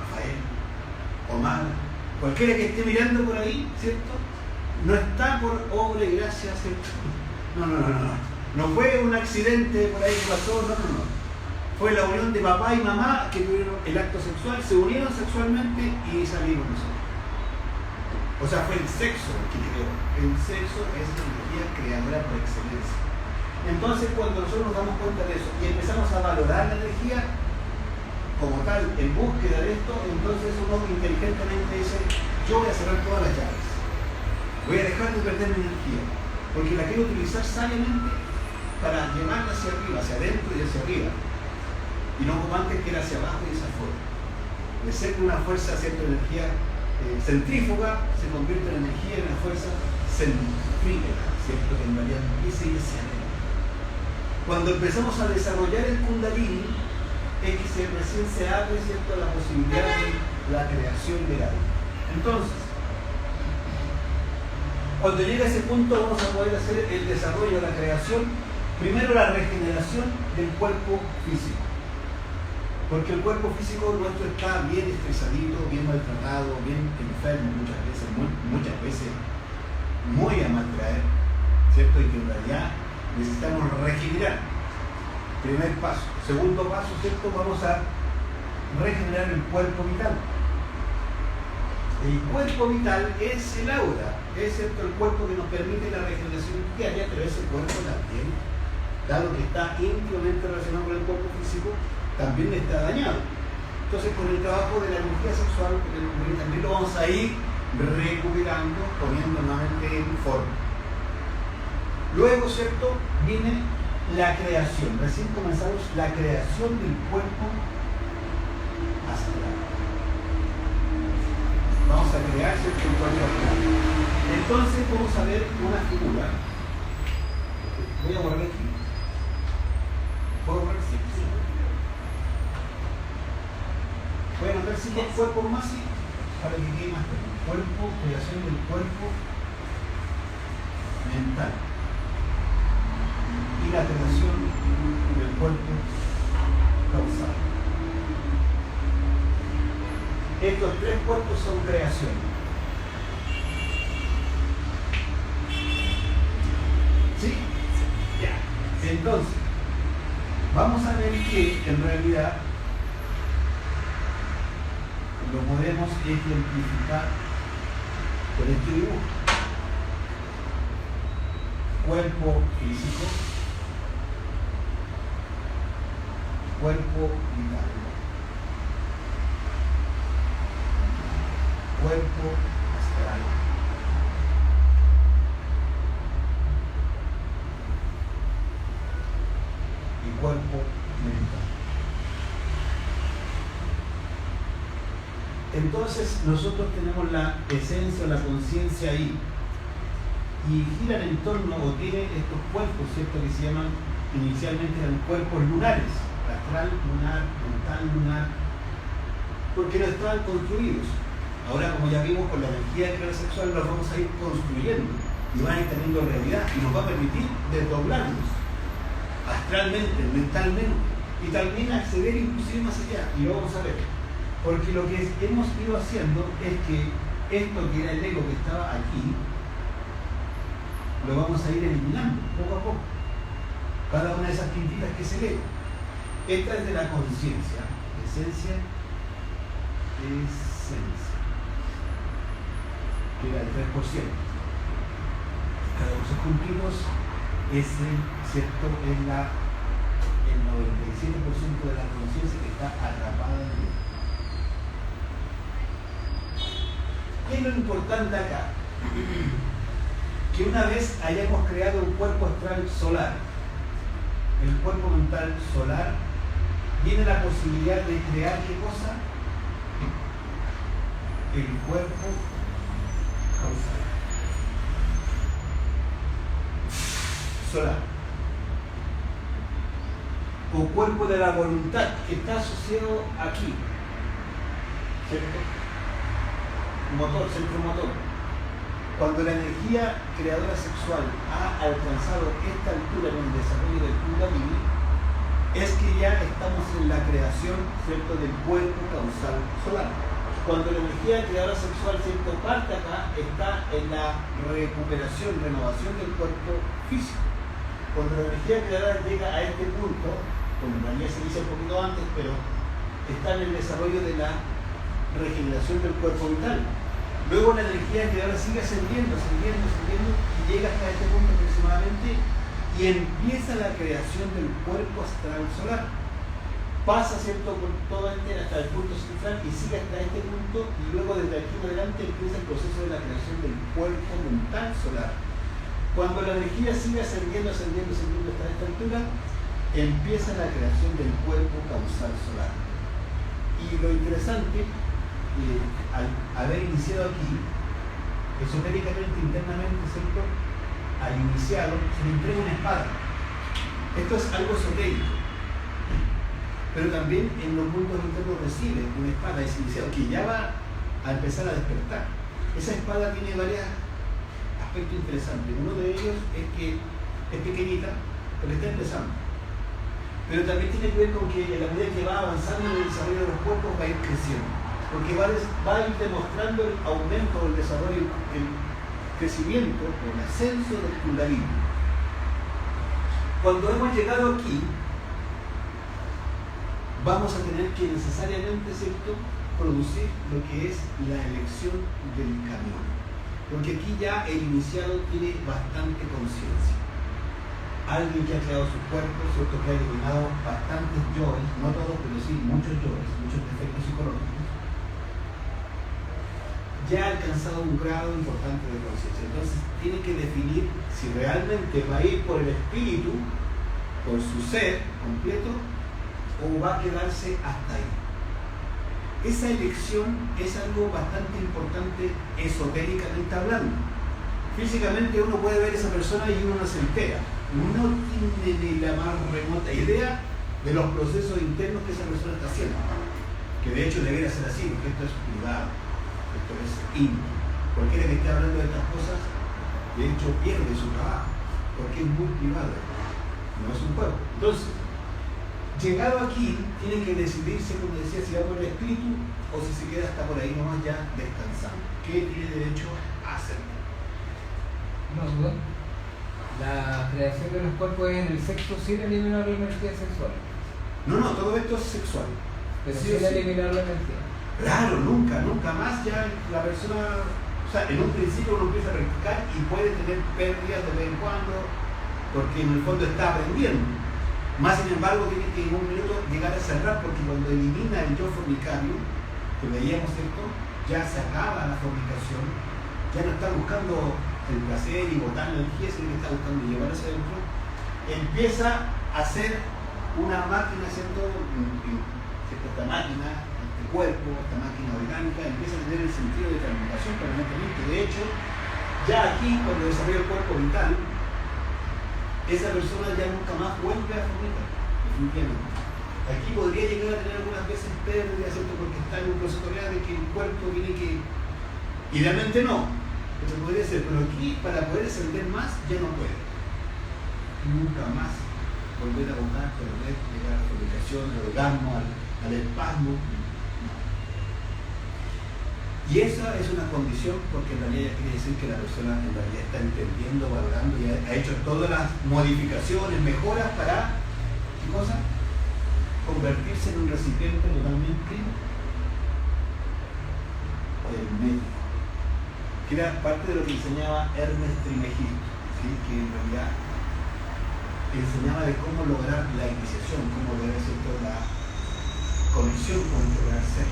Rafael, Omar, cualquiera que esté mirando por ahí, ¿cierto?, no está por obra y gracia, ¿cierto? No fue un accidente por ahí que pasó, no. Fue la unión de papá y mamá que tuvieron el acto sexual, se unieron sexualmente y salimos nosotros. O sea, fue el sexo el que creó. El sexo es la energía creadora por excelencia. Entonces, cuando nosotros nos damos cuenta de eso y empezamos a valorar la energía como tal, en búsqueda de esto, entonces uno inteligentemente dice, yo voy a cerrar todas las llaves. Voy a dejar de perder mi energía, porque la quiero utilizar sabiamente para llevarla hacia arriba, hacia adentro y hacia arriba. Y no como antes, que era hacia abajo y hacia afuera. De ser una fuerza, ¿cierto?, energía centrífuga, se convierte en energía en una fuerza centrípeta, ¿cierto?, en variante y sigue hacia adentro. Cuando empezamos a desarrollar el Kundalini, es que recién se abre, ¿cierto?, la posibilidad de la creación del alma. Entonces, cuando llega a ese punto vamos a poder hacer el desarrollo de la creación, primero la regeneración del cuerpo físico. Porque el cuerpo físico nuestro está bien estresadito, bien maltratado, bien enfermo muchas veces muy a mal traer, ¿cierto? Y que en realidad necesitamos regenerar. Primer paso. Segundo paso, ¿cierto? Vamos a regenerar el cuerpo vital. El cuerpo vital es el aura, es ¿cierto? El cuerpo que nos permite la regeneración diaria, pero ese cuerpo también, dado que está íntimamente relacionado con el cuerpo físico, también está dañado. Entonces, con el trabajo de la energía sexual, también lo vamos a ir recuperando, poniendo nuevamente en forma. Luego, ¿cierto? Viene la creación. Recién comenzamos la creación del cuerpo astral. Vamos a crear, ¿cierto? El cuerpo astral. Entonces, vamos a ver una figura. Voy a borrar aquí. ¿Puedo borrar? Sí. Voy a anotar 5 cuerpos más para que quede más claro. Cuerpo, creación del cuerpo mental y la creación del cuerpo causal. Estos 3 cuerpos son creación. ¿Sí? Ya. Entonces, vamos a ver que en realidad lo podemos ejemplificar con este dibujo. Cuerpo físico, cuerpo vital, cuerpo astral, y cuerpo mental. Entonces nosotros tenemos la esencia o la conciencia ahí y giran en torno o tienen estos cuerpos, ¿cierto? Que se llaman inicialmente eran cuerpos lunares, astral lunar, mental lunar, porque no estaban construidos. Ahora, como ya vimos, con la energía de creación sexual los vamos a ir construyendo y van a ir teniendo realidad y nos va a permitir desdoblarnos astralmente, mentalmente y también acceder inclusive más allá, y lo vamos a ver. Porque lo que hemos ido haciendo es que esto que era el ego que estaba aquí, lo vamos a ir eliminando poco a poco. Cada una de esas pintitas que es el ego. Esta es de la conciencia. Esencia. Que era el 3%. Cada uno de esos puntitos es ¿cierto? Es el 97% de la conciencia que está atrapada en el ego. ¿Qué es lo importante acá? Que una vez hayamos creado un cuerpo astral solar, el cuerpo mental solar, viene la posibilidad de crear ¿qué cosa? El cuerpo causal. Solar. O cuerpo de la voluntad, que está asociado aquí. ¿Cierto? Motor, centro motor. Cuando la energía creadora sexual ha alcanzado esta altura en el desarrollo del Kundalini, es que ya estamos en la creación, ¿cierto?, del cuerpo causal solar. Cuando la energía creadora sexual, ¿cierto?, parte acá, está en la recuperación, renovación del cuerpo físico. Cuando la energía creadora llega a este punto, como en realidad se dice un poquito antes, pero está en el desarrollo de la regeneración del cuerpo vital. Luego la energía creadora sigue ascendiendo y llega hasta este punto aproximadamente y empieza la creación del cuerpo astral solar. Pasa, ¿cierto?, por todo hasta el punto central y sigue hasta este punto y luego desde aquí en adelante empieza el proceso de la creación del cuerpo mental solar. Cuando la energía sigue ascendiendo hasta esta altura, empieza la creación del cuerpo causal solar. Y lo interesante, al haber iniciado aquí, esotéricamente, internamente, ¿cierto?, al iniciado, se le entrega una espada. Esto es algo esotérico. Pero también en los mundos internos recibe una espada, es iniciado, que ya va a empezar a despertar. Esa espada tiene varios aspectos interesantes. Uno de ellos es que es pequeñita, pero está empezando. Pero también tiene que ver con que a la medida que va avanzando en el desarrollo de los cuerpos va a ir creciendo. Porque va a ir demostrando el aumento, el desarrollo, el crecimiento, el ascenso del Kundalini. Cuando hemos llegado aquí, vamos a tener que necesariamente, ¿cierto?, producir lo que es la elección del camino. Porque aquí ya el iniciado tiene bastante conciencia. Alguien que ha creado su cuerpo, ¿cierto?, que ha eliminado bastantes yoes, no todos, pero sí muchos yoes, muchos defectos psicológicos, ya ha alcanzado un grado importante de conciencia. Entonces tiene que definir si realmente va a ir por el espíritu, por su ser completo, o va a quedarse hasta ahí. Esa elección es algo bastante importante esotéricamente hablando. Físicamente uno puede ver a esa persona y uno no se entera. No tiene ni la más remota idea de los procesos internos que esa persona está haciendo. Que de hecho debería ser así, porque esto es privado, esto es íntimo. Cualquiera que esté hablando de estas cosas, de hecho pierde su trabajo, porque es muy privado, no es un juego. Entonces, llegado aquí, tiene que decidirse, como decía, si va por el espíritu o si se queda hasta por ahí nomás ya descansando. ¿Qué tiene derecho a hacer? No duda. La creación de los cuerpos es en el sexo sin eliminar la energía sexual. No, todo esto es sexual. Pero Sí, sin sí. eliminar la energía. Claro, nunca más ya la persona, o sea, en un principio uno empieza a practicar y puede tener pérdidas de vez en cuando, porque en el fondo está aprendiendo. Más sin embargo, tiene que en un minuto llegar a cerrar, porque cuando elimina el yo fornicario, que veíamos esto, ya se acaba la fornicación, ya no está buscando el placer y botar la energía, sino que está buscando llevar hacia adentro, empieza a ser una máquina, ¿cierto? Esta máquina, este cuerpo, esta máquina orgánica, empieza a tener el sentido de transmutación permanentemente. De hecho, ya aquí, cuando desarrolla el cuerpo vital, esa persona ya nunca más vuelve a fornicar, definitivamente. Aquí podría llegar a tener algunas veces pérdidas, ¿cierto?, porque está en un proceso real de que el cuerpo tiene que... Idealmente no, pero podría ser, pero aquí para poder ascender más ya no puede. Nunca más volver a botar, perder, llegar a la fornicación, al orgasmo, al espasmo. No. Y esa es una condición, porque en realidad ya quiere decir que la persona en realidad está entendiendo, valorando y ha hecho todas las modificaciones, mejoras para, ¿qué cosa? Convertirse en un recipiente totalmente hermético, que era parte de lo que enseñaba Hermes Trismegisto, ¿sí?, que en realidad enseñaba de cómo lograr la iniciación, cómo lograr, ¿cierto?, la conexión con el lograr ser.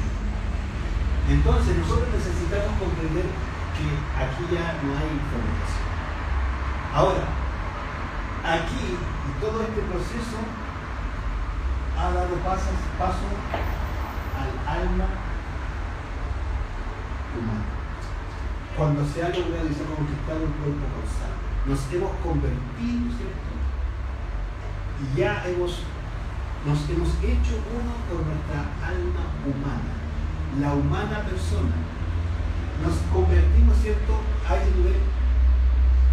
Entonces nosotros necesitamos comprender que aquí ya no hay fornicación. Ahora, aquí y todo este proceso ha dado paso al alma humana. Cuando se ha logrado y se ha conquistado el cuerpo causal, nos hemos convertido, ¿cierto? Y ya nos hemos hecho uno con nuestra alma humana, la humana persona. Nos convertimos, ¿cierto?, a ese nivel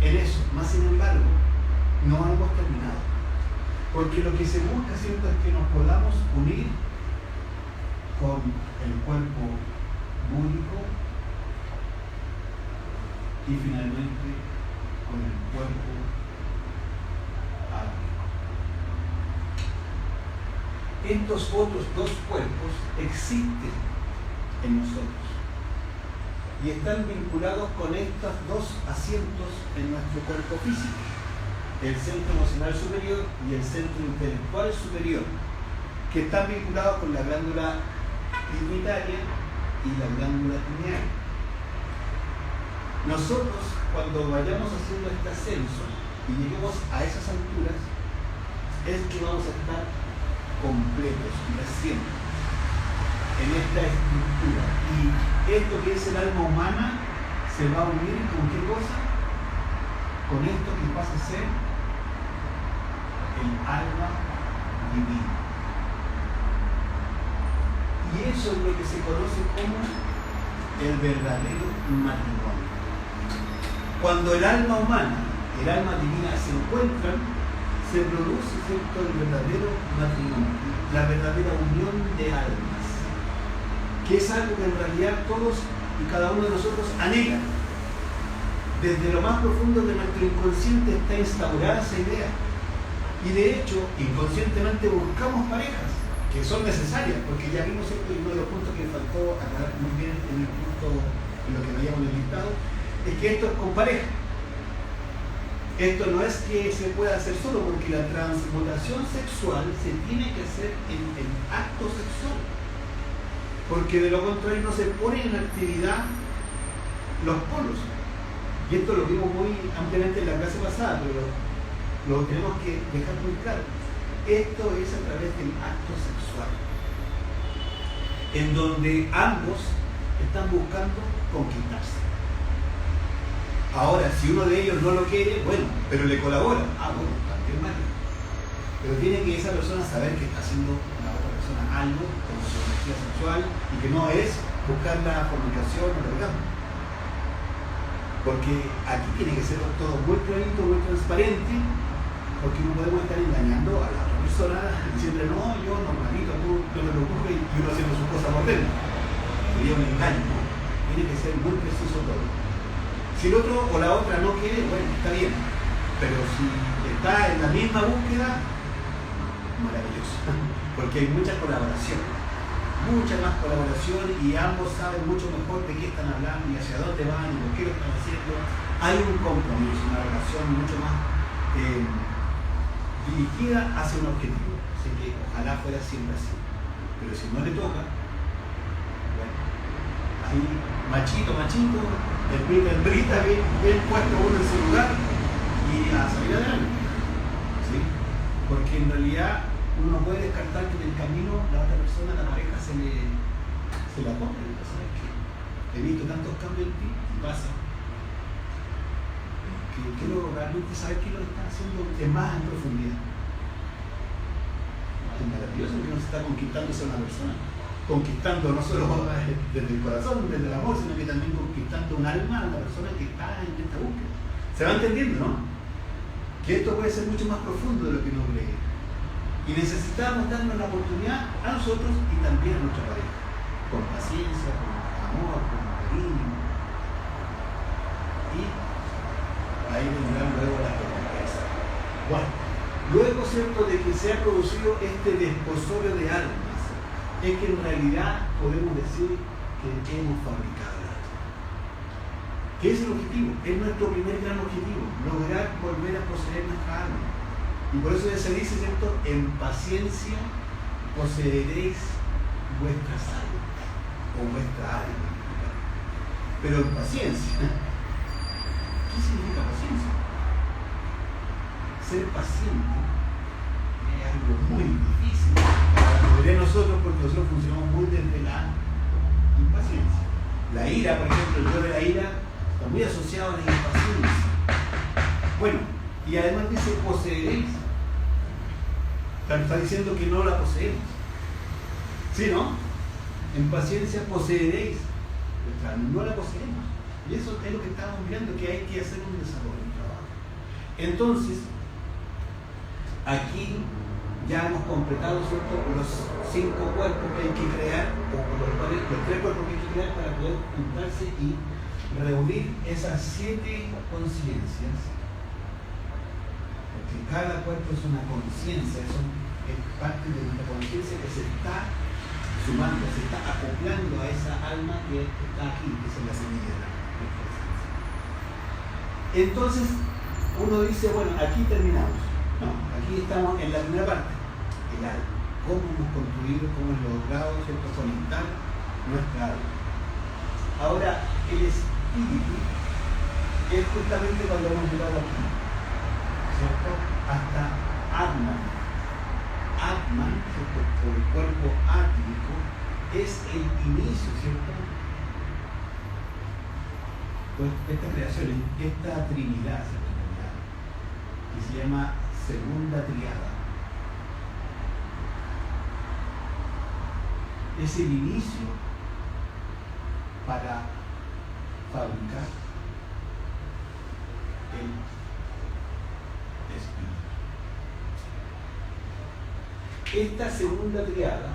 en eso. Más sin embargo, no hemos terminado. Porque lo que se busca, ¿cierto?, es que nos podamos unir con el cuerpo búdico y finalmente con el cuerpo álmico. Estos otros dos cuerpos existen en nosotros y están vinculados con estos dos asientos en nuestro cuerpo físico, el centro emocional superior y el centro intelectual superior, que están vinculados con la glándula pituitaria y la glándula pineal. Nosotros, cuando vayamos haciendo este ascenso y lleguemos a esas alturas, es que vamos a estar completos, recién, en esta estructura. Y esto que es el alma humana se va a unir con qué cosa? Con esto que pasa a ser el alma divina. Y eso es lo que se conoce como el verdadero matrimonio. Cuando el alma humana y el alma divina se encuentran, se produce, ¿cierto?, el verdadero matrimonio, la verdadera unión de almas, que es algo que en realidad todos y cada uno de nosotros anhela. Desde lo más profundo de nuestro inconsciente está instaurada esa idea. Y de hecho, inconscientemente buscamos parejas que son necesarias, porque ya vimos esto y uno de los puntos que faltó aclarar muy bien en el punto, en lo que veíamos en el listado, es que esto es con pareja. Esto no es que se pueda hacer solo, porque la transmutación sexual se tiene que hacer en el acto sexual, porque de lo contrario no se pone en actividad los polos. Y esto lo vimos muy ampliamente en la clase pasada, pero lo tenemos que dejar muy claro. Esto es a través del acto sexual, en donde ambos están buscando conquistarse. Ahora, si uno de ellos no lo quiere, bueno, pero le colabora. Bueno, también mal. Pero tiene que esa persona saber que está haciendo a la otra persona algo con su energía sexual y que no es buscar la fornicación o el orgasmo. Porque aquí tiene que ser todo muy clarito, muy transparente, porque no podemos estar engañando a la otra persona diciendo, no, yo normalito, tú no me preocupes, y uno haciendo sus cosas por dentro. Sería un engaño, ¿no? Tiene que ser muy preciso todo. Si el otro o la otra no quiere, bueno, está bien, pero si está en la misma búsqueda, maravilloso, porque hay mucha colaboración, mucha más colaboración, y ambos saben mucho mejor de qué están hablando y hacia dónde van y por qué lo están haciendo. Hay un compromiso, una relación mucho más dirigida hacia un objetivo, así que ojalá fuera siempre así, pero si no le toca, bueno, ahí machito, hembrita, bien puesto uno en su lugar y a salir adelante, ¿sí? Porque en realidad uno no puede descartar que en el camino la otra persona, la pareja, se la compre. ¿Sabes qué? He visto tantos cambios en ti y pasa que quiero realmente saber qué lo está haciendo más en profundidad. Es maravilloso que no se está conquistándose a una persona, conquistando no solo desde el corazón, desde el amor, sino que también conquistando un alma a una persona que está en esta búsqueda. ¿Se va entendiendo, no? Que esto puede ser mucho más profundo de lo que uno cree. Y necesitamos darnos la oportunidad a nosotros y también a nuestra pareja, con paciencia, con amor, con cariño. Y ahí vendrán luego las recompensas. Bueno, luego, cierto, de que se ha producido este desposorio de almas, es que en realidad podemos decir que hemos fabricado el alma. ¿Qué es el objetivo? Es nuestro primer gran objetivo, lograr volver a poseer nuestra alma. Y por eso ya se dice, ¿cierto? En paciencia poseeréis vuestras almas o vuestra alma. Pero en paciencia, ¿qué significa paciencia? Ser paciente es algo muy difícil para la mayoría de nosotros, porque nosotros funcionamos muy desde la impaciencia. La ira, por ejemplo, el yo de la ira está muy asociado a la impaciencia. Bueno, y además dice poseeréis. Está diciendo que no la poseemos. ¿Sí, no? En paciencia poseeréis. No la poseemos. Y eso es lo que estamos mirando, que hay que hacer un desarrollo, un trabajo. Entonces, aquí ya hemos completado, ¿cierto?, los 5 cuerpos que hay que crear, o los 3 cuerpos que hay que crear para poder juntarse y reunir esas 7 conciencias. Porque cada cuerpo es una conciencia, eso es parte de nuestra conciencia que se está sumando, se está acoplando a esa alma que está aquí, que es la semilla de la conciencia. Entonces, uno dice, bueno, aquí terminamos. No, aquí estamos en la primera parte, el alma. Cómo hemos construido, cómo hemos logrado, ¿cierto?, conectar nuestra alma. Ahora, el espíritu es justamente cuando hemos llegado aquí, ¿cierto?, hasta Atman. Atman, ¿cierto?, por el cuerpo átmico, es el inicio, ¿cierto?, pues esta creación, esta trinidad, ¿cierto?, que se llama segunda triada. Es el inicio para fabricar el espíritu. Esta segunda triada,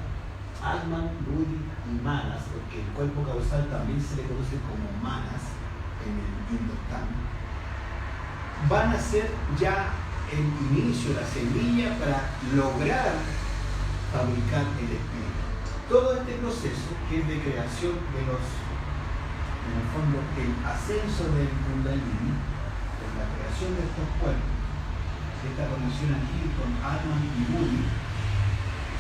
Atman, Buddhi y Manas, porque el cuerpo causal también se le conoce como Manas en el Hindustán, van a ser ya el inicio, la semilla para lograr fabricar el espíritu. Todo este proceso, que es de creación de los, en el fondo, el ascenso del Kundalini, la creación de estos cuerpos, esta condición aquí con Atman y Muni,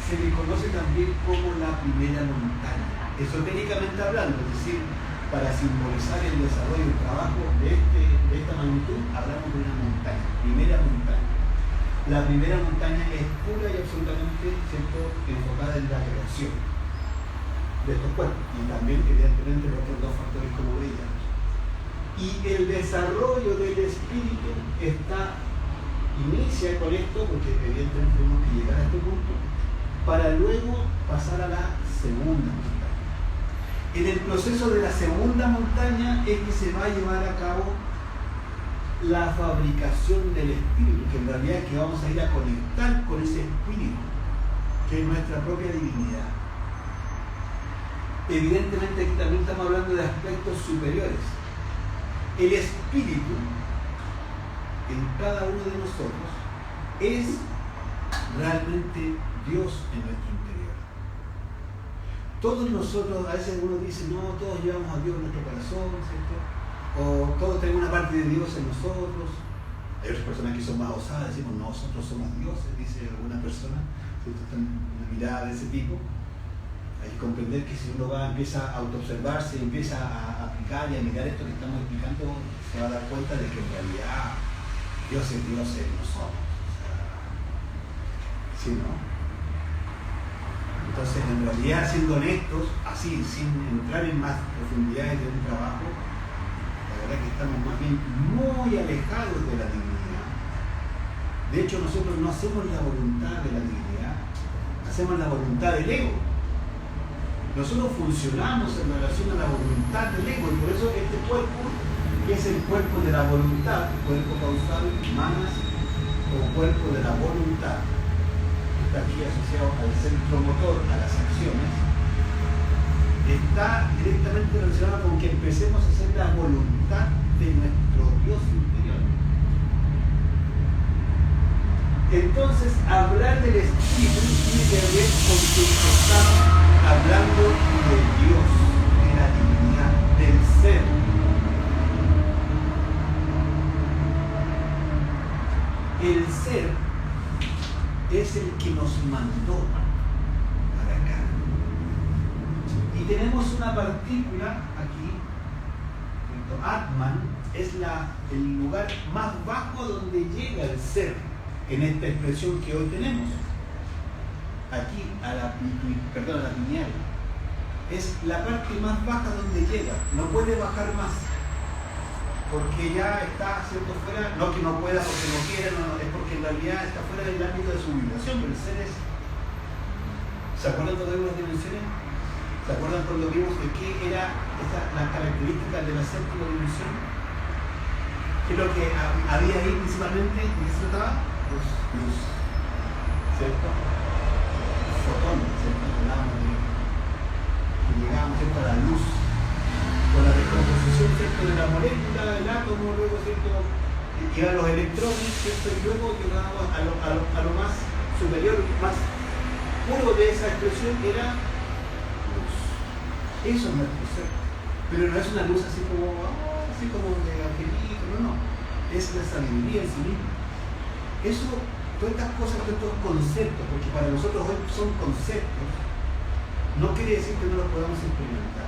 se le conoce también como la primera montaña, esotéricamente hablando, es decir, para simbolizar el desarrollo y el trabajo de esta magnitud, hablamos de una montaña, primera montaña. La primera montaña es pura y absolutamente, ¿cierto?, enfocada en la creación de estos cuerpos y también, evidentemente, los otros dos factores como veíamos. Y el desarrollo del espíritu inicia con esto, porque evidentemente tenemos que llegar a este punto, para luego pasar a la segunda montaña. En el proceso de la segunda montaña es que se va a llevar a cabo la fabricación del espíritu, que en realidad es que vamos a ir a conectar con ese espíritu, que es nuestra propia divinidad. Evidentemente aquí también estamos hablando de aspectos superiores. El espíritu en cada uno de nosotros es realmente Dios en nuestro interior. Todos nosotros, a veces uno dice, no, todos llevamos a Dios en nuestro corazón, ¿cierto? O todos tenemos una parte de Dios en nosotros. Hay otras personas que son más osadas, decimos, nosotros somos dioses, dice alguna persona, ¿cierto? Una mirada de ese tipo. Hay que comprender que si uno empieza a autoobservarse, empieza a aplicar y a mirar esto que estamos explicando, se va a dar cuenta de que en realidad Dios es Dios en nosotros. ¿Sí, no? Entonces, en realidad, siendo honestos, así, sin entrar en más profundidades de un trabajo, la verdad es que estamos más bien muy alejados de la divinidad. De hecho, nosotros no hacemos la voluntad de la divinidad, hacemos la voluntad del ego. Nosotros funcionamos en relación a la voluntad del ego, y por eso este cuerpo, que es el cuerpo de la voluntad, cuerpo causal, manas, o cuerpo de la voluntad, está aquí asociado al centro motor, a las acciones, está directamente relacionado con que empecemos a hacer la voluntad de nuestro Dios interior. Entonces, hablar del espíritu tiene que ver con que estamos hablando de Dios, de la divinidad, del ser. El ser es el que nos mandó para acá. Y tenemos una partícula aquí, Atman, es el lugar más bajo donde llega el ser en esta expresión que hoy tenemos. Aquí, a la pineal. Es la parte más baja donde llega, no puede bajar más. Porque ya está, ¿cierto?, fuera, no que no pueda porque no quiere, no, es porque en realidad está fuera del ámbito de su vibración, pero el ser es... ¿Se acuerdan cuando vimos las dimensiones? ¿Se acuerdan cuando vimos de qué era las características de la séptima dimensión? ¿Qué es lo que había ahí principalmente? ¿De qué se trataba? Luz, ¿cierto? Fotones, ¿cierto? Hablábamos de que llegábamos, ¿cierto?, a la luz. Con la descomposición, ¿cierto?, de la molécula, del átomo, luego, ¿cierto?, llegan los electrones, ¿cierto?, y luego llegamos a lo más superior, más puro de esa expresión era luz. Eso es nuestro ser. Pero no es una luz así como de angelito, no. Es la sabiduría en sí misma. Eso, todas estas cosas, todos estos conceptos, porque para nosotros hoy son conceptos, no quiere decir que no los podamos experimentar.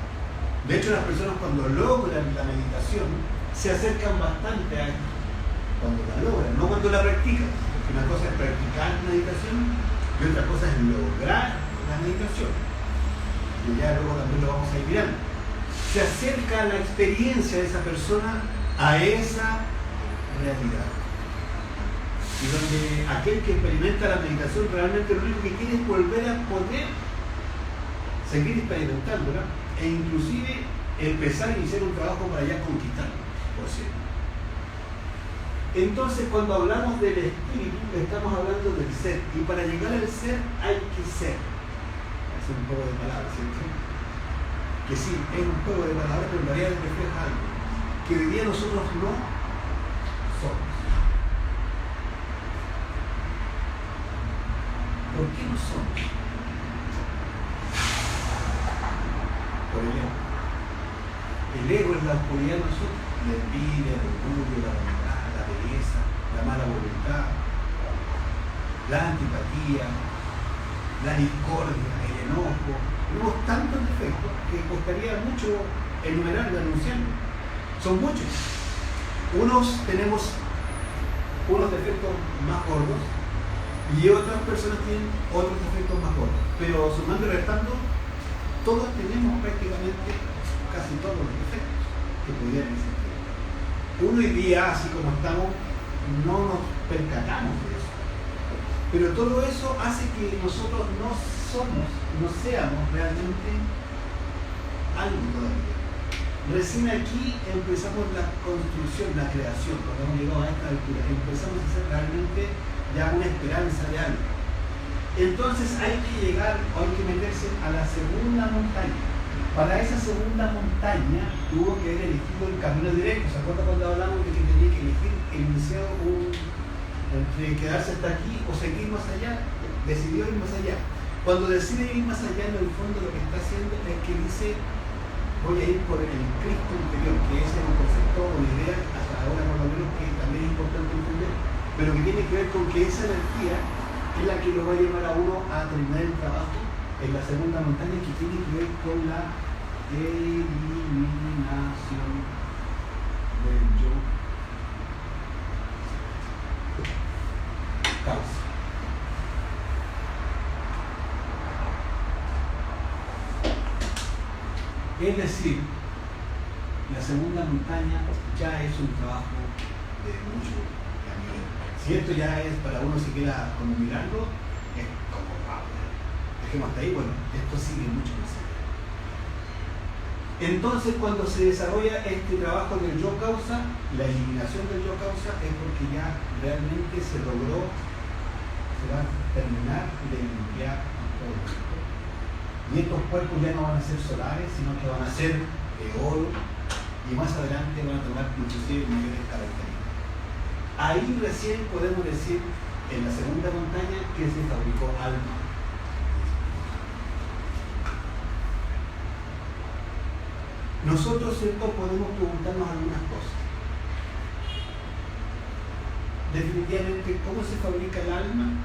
De hecho, las personas cuando logran la meditación se acercan bastante a esto, cuando la logran, no cuando la practican, porque una cosa es practicar meditación y otra cosa es lograr la meditación. Y ya luego también lo vamos a ir mirando. Se acerca la experiencia de esa persona a esa realidad. Y donde aquel que experimenta la meditación realmente lo único que quiere es volver a poder seguir experimentándola, e inclusive empezar a iniciar un trabajo para ya conquistarlo, por cierto. Entonces, cuando hablamos del espíritu, estamos hablando del ser, y para llegar al ser hay que ser. Es un juego de palabras, ¿cierto? Que sí, es un juego de palabras, pero en realidad refleja algo que hoy día nosotros no somos. ¿Por qué no somos? Por el ego. El ego es la oscuridad de nosotros. La envidia, el orgullo, la vanidad, la pereza, la mala voluntad, la antipatía, la discordia, el enojo. Tenemos tantos defectos que costaría mucho enumerar y anunciarlos. Son muchos. Unos tenemos unos defectos más gordos y otras personas tienen otros defectos más gordos. Pero sumando y restando, todos tenemos prácticamente casi todos los defectos que pudieran existir. Uno hoy día, así como estamos, no nos percatamos de eso. Pero todo eso hace que nosotros no seamos realmente algo todavía. Recién aquí empezamos la construcción, la creación, cuando hemos llegado a esta altura, empezamos a hacer realmente ya una esperanza de algo. Entonces hay que llegar, o hay que meterse a la segunda montaña. Para esa segunda montaña tuvo que haber elegido el camino directo. ¿Se acuerdan cuando hablamos de que tenía que elegir el iniciado entre quedarse hasta aquí o seguir más allá? Decidió ir más allá. Cuando decide ir más allá, en el fondo lo que está haciendo es que dice: voy a ir por el Cristo interior, que ese es un concepto o una idea, hasta ahora por lo menos, que también es importante entender, pero que tiene que ver con que esa energía es la que lo va a llevar a uno a terminar el trabajo en la segunda montaña, que tiene que ver con la eliminación del yo causa. Es decir, la segunda montaña ya es un trabajo de mucho nivel. Si esto ya es para uno siquiera como mirarlo, es como wow, dejemos hasta ahí. Bueno, esto sigue mucho más allá. Entonces, cuando se desarrolla este trabajo del yo causa, la eliminación del yo causa, es porque ya realmente se logró, se va a terminar de limpiar todo esto. Y estos cuerpos ya no van a ser solares, sino que van a ser de oro, y más adelante van a tomar inclusive mayores características. Ahí recién podemos decir, en la segunda montaña, que se fabricó alma. Nosotros, ¿cierto?, podemos preguntarnos algunas cosas. Definitivamente, ¿cómo se fabrica el alma?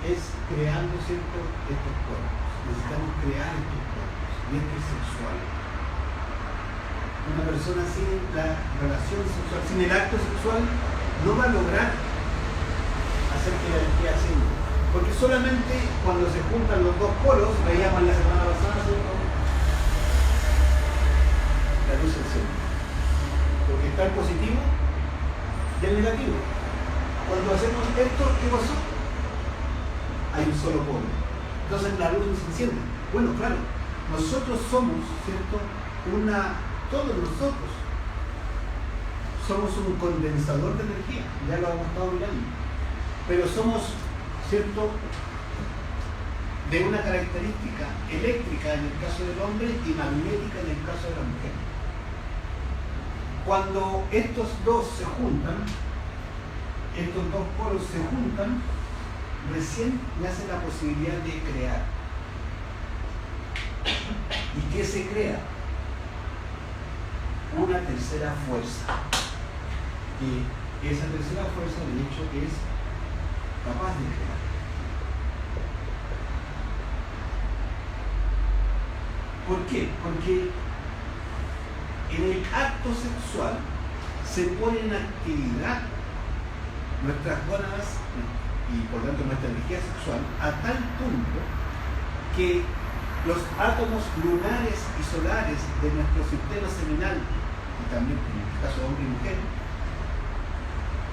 Es creando, ¿cierto?, estos cuerpos. Necesitamos crear estos cuerpos, y esto es sexual. Una persona sin la relación sexual, sin el acto sexual, no va a lograr hacer que la energía ascienda. Porque solamente cuando se juntan los dos polos, veíamos la semana pasada, ¿cierto?, la luz enciende. Porque está el positivo y el negativo. Cuando hacemos esto, ¿qué pasó? Hay un solo polo. Entonces la luz se enciende. Bueno, claro, nosotros somos, ¿cierto?, todos nosotros somos un condensador de energía, ya lo hemos estado mirando, pero somos, ¿cierto?, de una característica eléctrica en el caso del hombre y magnética en el caso de la mujer. Cuando estos dos se juntan, estos dos polos se juntan, recién nace la posibilidad de crear. ¿Y qué se crea? Una tercera fuerza. Y esa tercera fuerza, de hecho, es capaz de crear. ¿Por qué? Porque en el acto sexual se pone en actividad nuestras gónadas y por tanto nuestra energía sexual a tal punto que los átomos lunares y solares de nuestro sistema seminal, y también en este caso hombre y mujer,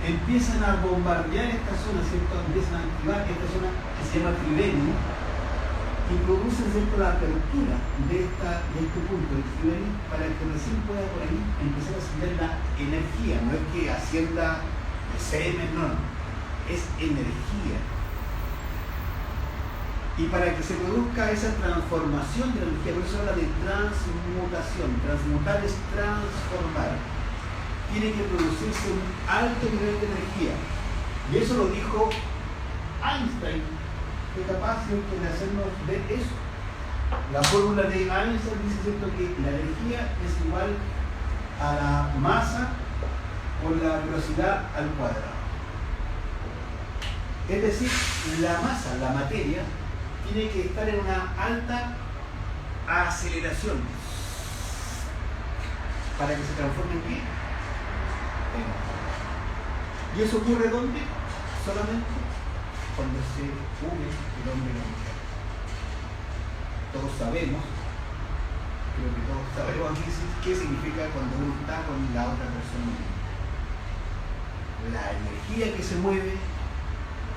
empiezan a bombardear esta zona, ¿cierto? Empiezan a activar esta zona que se llama triveni y producen, ¿cierto?, la apertura de este punto del triveni para que recién pueda por ahí empezar a ascender la energía. No es que ascienda el semen, no, es energía. Y para que se produzca esa transformación de la energía, por eso habla de transmutación. Transmutar es transformar. Tiene que producirse un alto nivel de energía. Y eso lo dijo Einstein, fue capaz de hacernos ver eso. La fórmula de Einstein dice, ¿cierto?, que la energía es igual a la masa por la velocidad al cuadrado. Es decir, la masa, la materia, tiene que estar en una alta aceleración para que se transforme en qué? ¿Y eso ocurre dónde? Solamente cuando se une el hombre y la mujer. Todos sabemos, creo que todos sabemos aquí qué significa cuando uno está con la otra persona. La energía que se mueve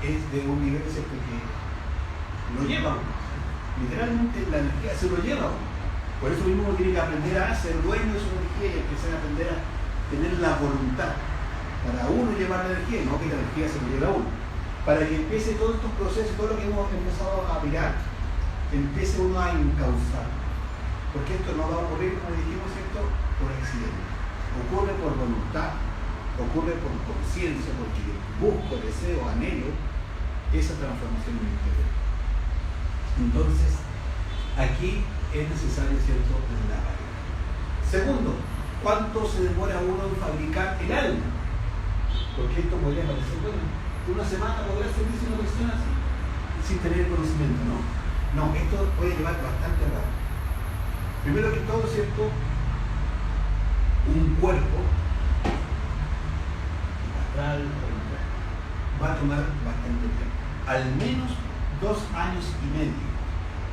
es de un nivel que lo lleva uno. Literalmente la energía se lo lleva uno. Por eso mismo uno tiene que aprender a ser dueño de su energía y empezar a aprender a tener la voluntad para uno llevar la energía, no que la energía se lo lleve a uno. Para que empiece todos estos procesos, todo lo que hemos empezado a mirar, empiece uno a encauzar. Porque esto no va a ocurrir, como dijimos, ¿cierto?, por accidente. Ocurre por voluntad, ocurre por conciencia, porque busco, deseo, anhelo esa transformación en mi interior. Entonces, aquí es necesario, ¿cierto?, la pareja. Segundo, ¿cuánto se demora uno en fabricar el alma? Porque esto podría parecer, bueno, una semana podrá servirse una persona así, sin tener conocimiento, ¿no? No, esto puede llevar bastante rato. Primero que todo, ¿cierto?, un cuerpo astral va a tomar bastante tiempo. Al menos 2 años y medio.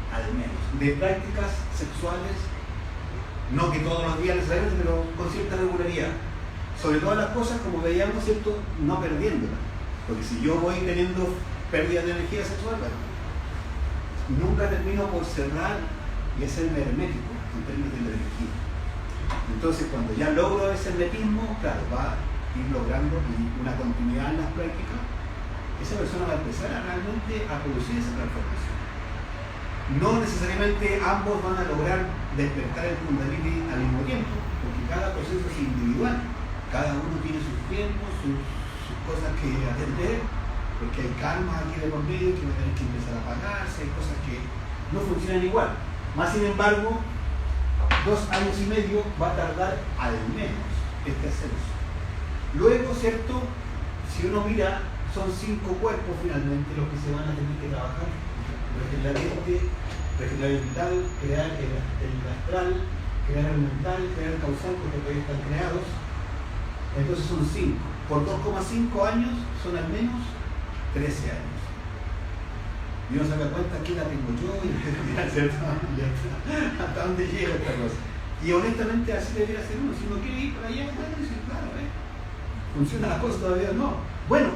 Al menos. De prácticas sexuales, no que todos los días necesariamente, pero con cierta regularidad. Sobre todas las cosas, como veíamos, ¿cierto?, no perdiéndola. Porque si yo voy teniendo pérdida de energía sexual, bueno, nunca termino por cerrar y hacerme hermético en términos de la energía. Entonces, cuando ya logro ese hermetismo, claro, va a ir logrando una continuidad en las prácticas, esa persona va a empezar a realmente a producir esa transformación. No necesariamente ambos van a lograr despertar el Kundalini al mismo tiempo, porque cada proceso es individual. Cada uno tiene sus tiempos, sus cosas que atender, porque hay karmas aquí de por medio que van a tener que empezar a pagarse, hay cosas que no funcionan igual. Más sin embargo, 2 años y medio va a tardar al menos este ascenso. Luego, ¿cierto?, si uno mira, son 5 cuerpos finalmente los que se van a tener que trabajar. Regenerar regenerar el vital, crear el astral, crear el mental, crear el causal, porque todavía están creados. Entonces son 5. Por 2,5 años son al menos 13 años. Y uno se da cuenta que la tengo yo y hasta dónde llega esta cosa. Y honestamente así debería ser uno. Si uno quiere ir para allá, bueno, dice, claro, funciona la cosa, todavía no. Bueno,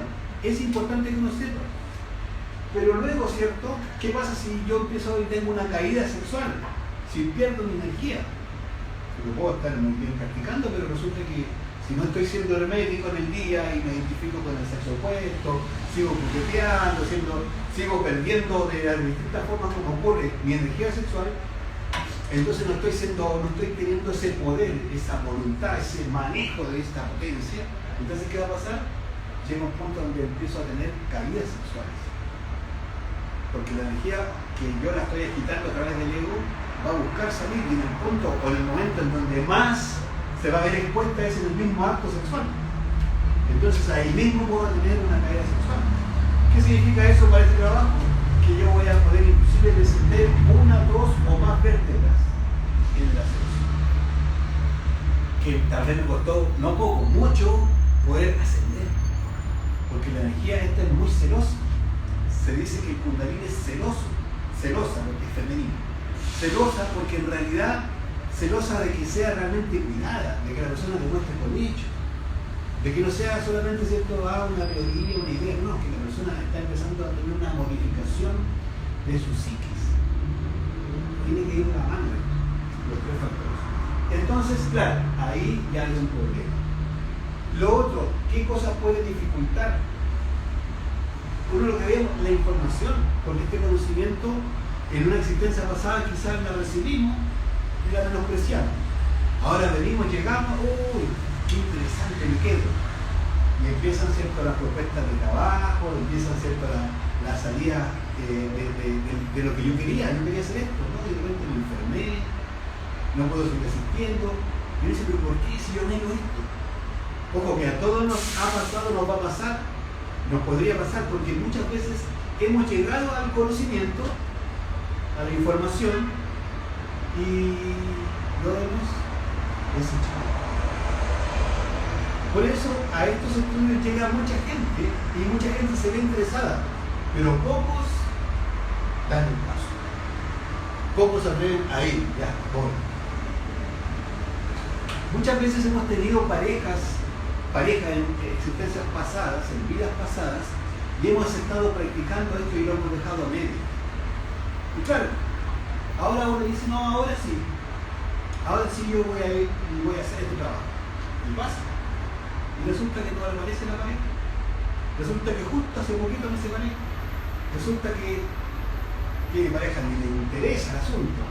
es importante que uno sepa. Pero luego, ¿cierto? ¿Qué pasa si yo empiezo y tengo una caída sexual? Si pierdo mi energía. Porque puedo estar muy bien practicando, pero resulta que si no estoy siendo hermético en el día y me identifico con el sexo opuesto, sigo coqueteando, sigo perdiendo de las distintas formas como ocurre mi energía sexual, entonces no estoy teniendo ese poder, esa voluntad, ese manejo de esta potencia. Entonces, ¿qué va a pasar? Llega un punto donde empiezo a tener caídas sexuales. Porque la energía que yo la estoy agitando a través del ego va a buscar salir, y en el punto o en el momento en donde más se va a ver expuesta es en el mismo acto sexual. Entonces ahí mismo puedo tener una caída sexual. ¿Qué significa eso para este trabajo? Que yo voy a poder inclusive descender 1, 2 o más vértebras en el ascenso. Que tal vez me costó, no poco, mucho poder ascender. Porque la energía esta es muy celosa. Se dice que el Kundalini es celosa porque es femenino. Celosa porque en realidad celosa de que sea realmente cuidada, de que la persona demuestre con hechos, de que no sea solamente, ¿cierto?, una teoría, una idea, no, que la persona está empezando a tener una modificación de su psiquis. Tiene que ir de la mano los 3 factores. Entonces, claro, ahí ya hay un problema. Lo otro, ¿qué cosas puede dificultar? Uno lo que vemos, la información, porque este conocimiento en una existencia pasada quizás la recibimos y la menospreciamos. Ahora venimos, llegamos, uy, qué interesante, me quedo. y empiezan, ¿cierto?, las propuestas de trabajo, empiezan, ¿cierto?, la salida de lo que yo quería hacer esto, ¿no? Y de repente me enfermé, no puedo seguir asistiendo. Y uno dice, pero ¿por qué si yo anhelo esto? Ojo, que a todos nos ha pasado, nos va a pasar, nos podría pasar, porque muchas veces hemos llegado al conocimiento, a la información, y lo hemos desechado. Por eso a estos estudios llega mucha gente, y mucha gente se ve interesada, pero pocos dan el paso. Pocos se atreven a ir, ya, voy. Muchas veces hemos tenido parejas en existencias pasadas, en vidas pasadas, y hemos estado practicando esto y lo hemos dejado a medio. Y claro, ahora uno dice, no, ahora sí yo voy a ir y voy a hacer este trabajo. Y pasa. Y resulta que no aparece la pareja. Resulta que justo hace poquito me separé. Resulta que mi pareja ni le interesa el asunto.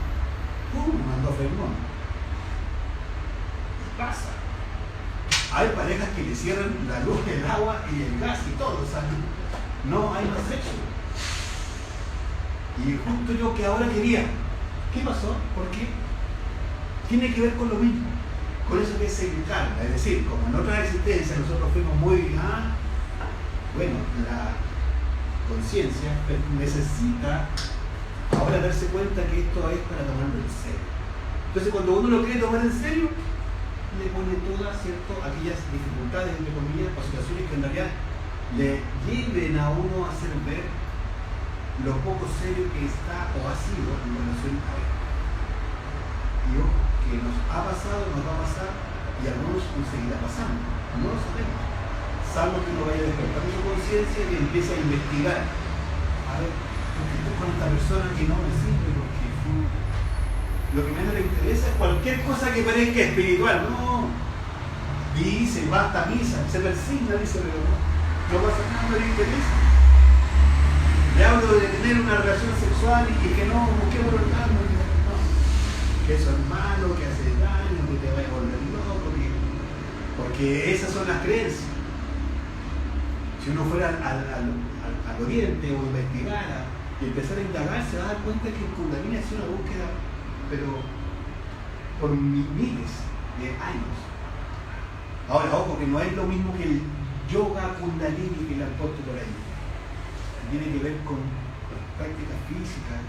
Me mandó fermón. Y pasa. Hay parejas que le cierran la luz, el agua y el gas y todo, o sea, no hay más sexo. Y justo yo que ahora quería, ¿qué pasó? ¿Por qué? Tiene que ver con lo mismo, con eso que es central, es decir, como en otra existencia nosotros fuimos muy, bueno, la conciencia necesita ahora darse cuenta que esto es para tomarlo en serio. Entonces cuando uno lo quiere tomar en serio, le pone todas, ¿cierto?, aquellas dificultades, entre comillas, o situaciones que en realidad le lleven a uno a hacer ver lo poco serio que está o ha sido en relación a él. Y ojo, que nos ha pasado, nos va a pasar, y a algunos nos seguirá pasando. No lo sabemos. Salvo que uno vaya despertando su conciencia y empiece a investigar. A ver, ¿por qué estoy con esta persona que no me sirve? Porque lo que menos le interesa es cualquier cosa que parezca espiritual. No, dice, va hasta misa, se persigna, dice, pero no pasa nada, no le interesa. Le hablo de tener una relación sexual y que no busquemos el alma, no, que eso es malo, que hace daño, que te vaya a volver loco, porque esas son las creencias. Si uno fuera al oriente o investigara y empezara a indagar, se va a dar cuenta que el Kundalini ha sido una búsqueda, pero por miles de años. Ahora, ojo, que no es lo mismo que el yoga Kundalini que le han puesto por ahí. Tiene que ver con prácticas físicas,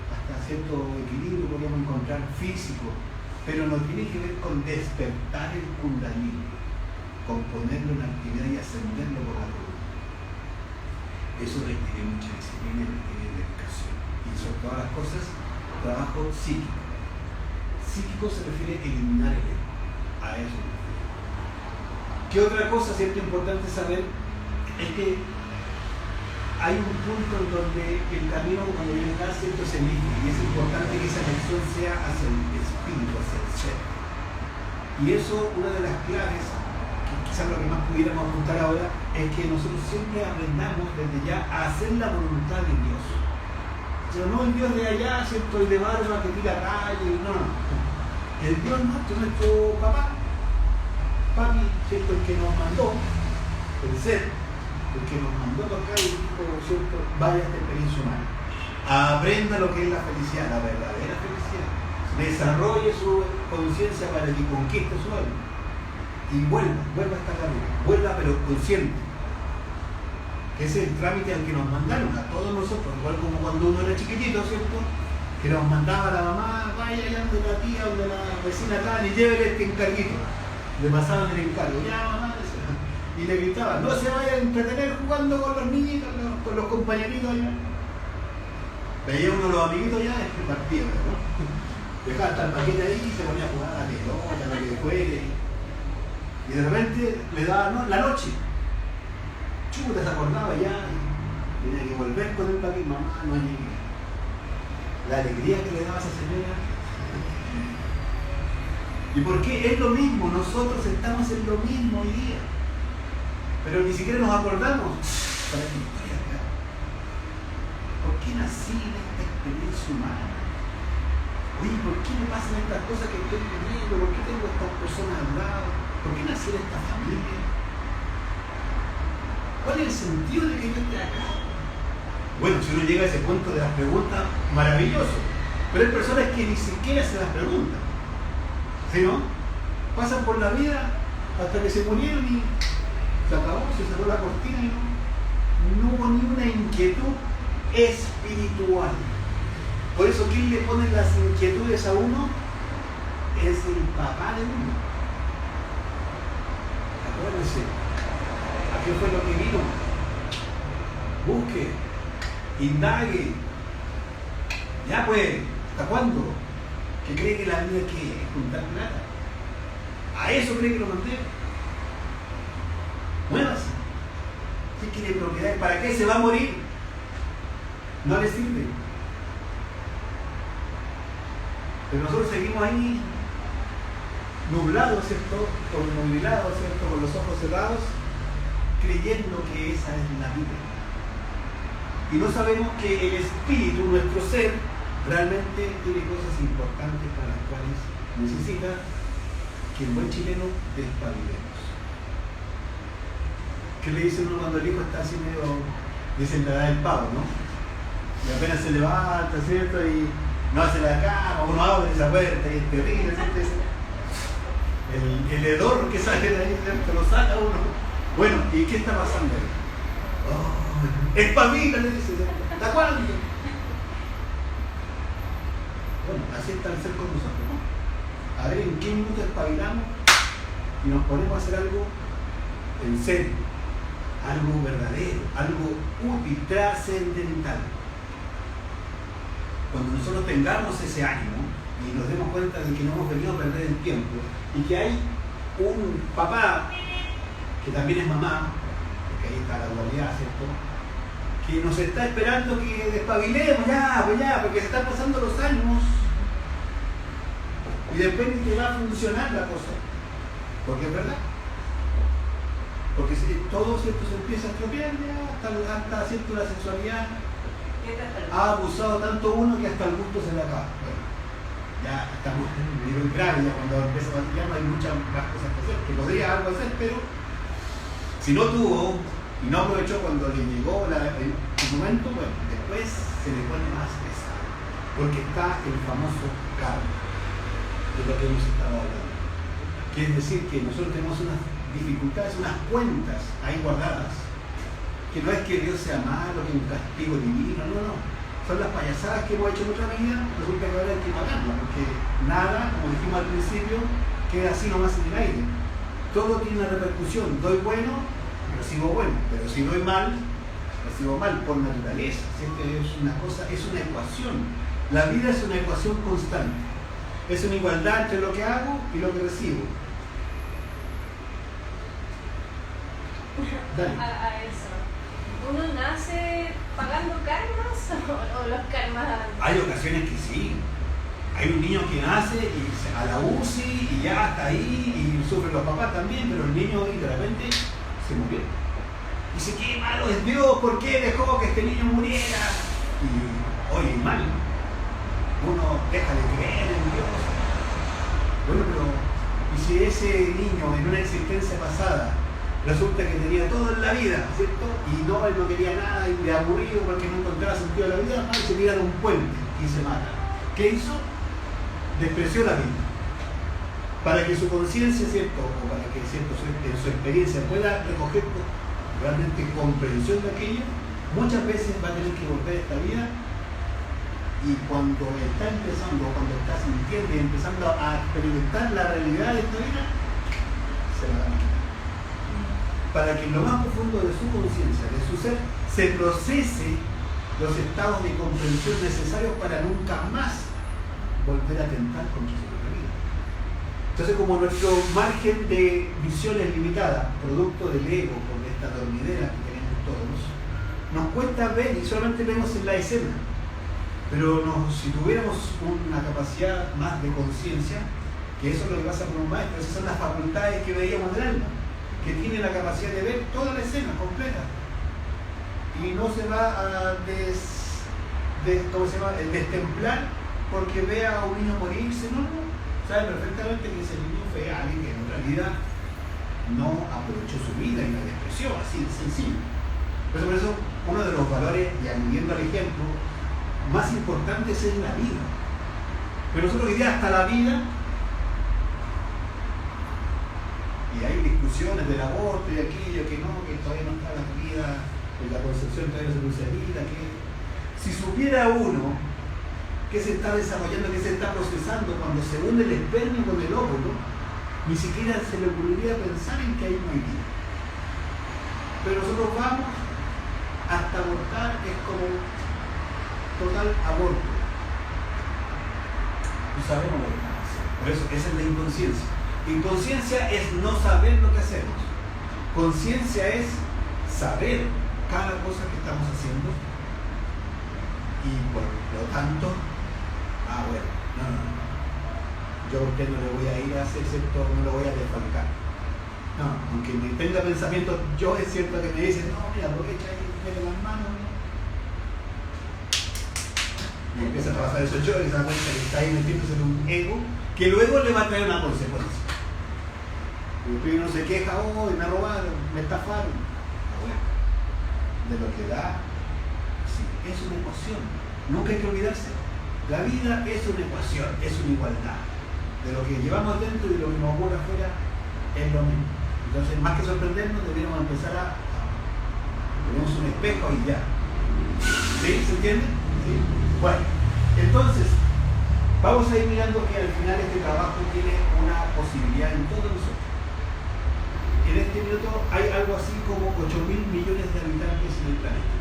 hasta cierto equilibrio podríamos encontrar físico, pero no tiene que ver con despertar el Kundalini, con ponerlo en actividad y ascenderlo por la columna. Eso requiere mucha disciplina, requiere dedicación. Y sobre todas las cosas, trabajo psíquico. Psíquico se refiere a eliminar el ego. A eso me refiero. ¿Qué otra cosa, cierto, importante saber? Es que hay un punto en donde el camino, cuando viene acá, cierto, se elige. Y es importante que esa elección sea hacia el espíritu, hacia el ser. Y eso, una de las claves, que quizás lo que más pudiéramos apuntar ahora, es que nosotros siempre aprendamos desde ya a hacer la voluntad de Dios. Pero no el Dios de allá, ¿cierto?, el de barba que tira rayos, no. El Dios nuestro papá, papi, ¿cierto?, el que nos mandó, el ser, el que nos mandó para acá y dijo, ¿cierto?, vaya a esta experiencia humana. Aprenda lo que es la felicidad, la verdadera felicidad. Desarrolle su conciencia para que conquiste su alma. Y vuelva a esta carrera, vuelva pero consciente. Ese es el trámite al que nos mandaron a todos nosotros, igual como cuando uno era chiquitito, ¿cierto?, que nos mandaba la mamá, vaya allá donde la tía, donde la vecina acá, y llévele este encarguito. Le pasaban el encargo, ya mamá, y le gritaban, no se vaya a entretener jugando con los niñitos, con los compañeritos allá. Veía uno de los amiguitos ya, es partía, ¿no? Dejaba hasta el paquete ahí y se ponía a jugar a la pelota, a lo que fuere. Y de repente le daba la noche. Chuta, se acordaba ya y tenía que volver con el paquete, mamá, no llegué. La alegría que le daba a esa señora. ¿Y por qué? Es lo mismo, nosotros estamos en lo mismo hoy día. Pero ni siquiera nos acordamos. ¿Para qué estoy acá? ¿Por qué nací en esta experiencia humana? Oye, ¿por qué me pasan estas cosas que estoy viviendo? ¿Por qué tengo estas personas al lado? ¿Por qué nací en esta familia? ¿Cuál es el sentido de que yo esté acá? Bueno, si uno llega a ese punto de las preguntas, maravilloso. Pero hay personas que ni siquiera se las preguntan. ¿Sí, no? Pasan por la vida hasta que se murieron y se acabó, se cerró la cortina y no hubo ni una inquietud espiritual. Por eso, ¿quién le pone las inquietudes a uno? Es el papá de uno. Acuérdense, ¿a qué fue lo que vino? Busque, indague. Ya pues, ¿hasta cuándo? ¿Que cree que la vida es juntar plata? ¿A eso cree que lo mandé? Muévase. ¿Qué quiere propiedades? ¿Para qué se va a morir? No le sirve. Pero nosotros seguimos ahí nublados, ¿cierto? Obnubilados, ¿cierto? Con los ojos cerrados, creyendo que esa es la vida. Y no sabemos que el espíritu, nuestro ser, realmente tiene cosas importantes para las cuales necesita que el buen chileno despabilemos. ¿Qué le dice uno cuando el hijo está así medio desenredado del pavo, no? Y apenas se levanta, ¿cierto? Y no hace la cama, uno abre esa puerta y es terrible, ¿cierto? El hedor que sale de ahí, ¿cierto? Lo saca uno. Bueno, ¿y qué está pasando ahí? Oh, espabila, le dice, ¿hasta cuándo? Bueno, así está el ser con nosotros, ¿no? A ver en qué minuto espabilamos y nos ponemos a hacer algo en serio, algo verdadero, algo útil, trascendental. Cuando nosotros tengamos ese ánimo y nos demos cuenta de que no hemos venido a perder el tiempo y que hay un papá que también es mamá, porque ahí está la dualidad, ¿cierto?, que nos está esperando que despabilemos ya, porque se están pasando los años y después ni te va a funcionar la cosa, porque es verdad, porque si todo, ¿cierto?, se empieza a estropear ya, hasta ¿cierto?, la sexualidad ha abusado tanto uno que hasta el gusto se le acaba. Bueno, ya estamos en un nivel grave, ya cuando empieza a maquillar no hay muchas más cosas que hacer, que podría algo hacer, pero si no tuvo y no aprovechó cuando le llegó el momento, bueno, después se le pone más pesado, porque está el famoso karma, de lo que hemos estado hablando. Quiere decir que nosotros tenemos unas dificultades, unas cuentas ahí guardadas, que no es que Dios sea malo, que es un castigo divino, no. Son las payasadas que hemos hecho en otra vida, resulta que ahora hay que pagarlas, porque nada, como dijimos al principio, queda así nomás en el aire. Todo tiene una repercusión. Doy bueno, recibo bueno, pero si doy mal, recibo mal por naturaleza. ¿Cierto? Es una cosa, es una ecuación. La vida es una ecuación constante. Es una igualdad entre lo que hago y lo que recibo. Dale. A eso. ¿Uno nace pagando karmas o los karmas? Hay ocasiones que sí. Hay un niño que nace y a la UCI y ya está ahí y sufren los papás también, pero el niño de repente se murió. Dice, qué malo es Dios, ¿por qué dejó que este niño muriera? Y oye, mal. Uno deja de creer en Dios. Bueno, pero ¿y si ese niño en una existencia pasada resulta que tenía todo en la vida, ¿cierto? Y no quería nada y le aburrido porque no encontraba sentido a la vida, y se tira de un puente y se mata. ¿Qué hizo? Despreció la vida. Para que su conciencia, ¿cierto?, o para que, ¿cierto?, en su experiencia pueda recoger realmente comprensión de aquello, muchas veces va a tener que volver a esta vida y cuando está empezando, cuando está sintiendo y empezando a experimentar la realidad de esta vida, se la da. Para que en lo más profundo de su conciencia, de su ser, se procese los estados de comprensión necesarios para nunca más volver a atentar contra su propia vida. Entonces, como nuestro margen de visión es limitada, producto del ego, por esta dormidera que tenemos todos, nos cuesta ver y solamente vemos en la escena. Pero si tuviéramos una capacidad más de conciencia, que eso es lo que pasa con un maestro, esas son las facultades que veíamos del alma, que tiene la capacidad de ver toda la escena completa y no se va a destemplar porque vea a un niño morirse, no, sabe perfectamente que ese niño fue alguien que en realidad no aprovechó su vida y la despreció, así de sencillo. Por eso uno de los valores, y aludiendo al ejemplo, más importantes es la vida. Pero nosotros hoy día hasta la vida, y hay discusiones del aborto y aquello, que no, que todavía no está la vida, en la concepción todavía no se produce vida, que si supiera uno que se está desarrollando, que se está procesando cuando se une el espermio con el óvulo, ni siquiera se le ocurriría pensar en que ahí no hay vida. Pero nosotros vamos hasta abortar, es como total aborto. No sabemos lo que estamos haciendo. Por eso, esa es la inconsciencia. Inconsciencia es no saber lo que hacemos. Conciencia es saber cada cosa que estamos haciendo y por lo tanto, bueno, no. Yo a usted no le voy a ir a hacer cierto, no lo voy a desfalcar. No, aunque me tenga pensamientos, yo es cierto que me dicen, no, mira, aprovecha y mete las manos. Y empieza a trabajar eso yo y se da cuenta que está ahí metiéndose en un ego que luego le va a traer una consecuencia. Y después uno se queja, me robaron, me estafaron. Bueno, de lo que da, sí, es una ecuación. Nunca hay que olvidarse. La vida es una ecuación, es una igualdad. De lo que llevamos dentro y de lo que nos ocurre afuera es lo mismo. Entonces, más que sorprendernos, deberíamos empezar a tenemos un espejo y ya. ¿Sí? ¿Se entiende? ¿Sí? Bueno, entonces, vamos a ir mirando que al final este trabajo tiene una posibilidad en todos nosotros. En este minuto hay algo así como 8.000 millones de habitantes en el planeta.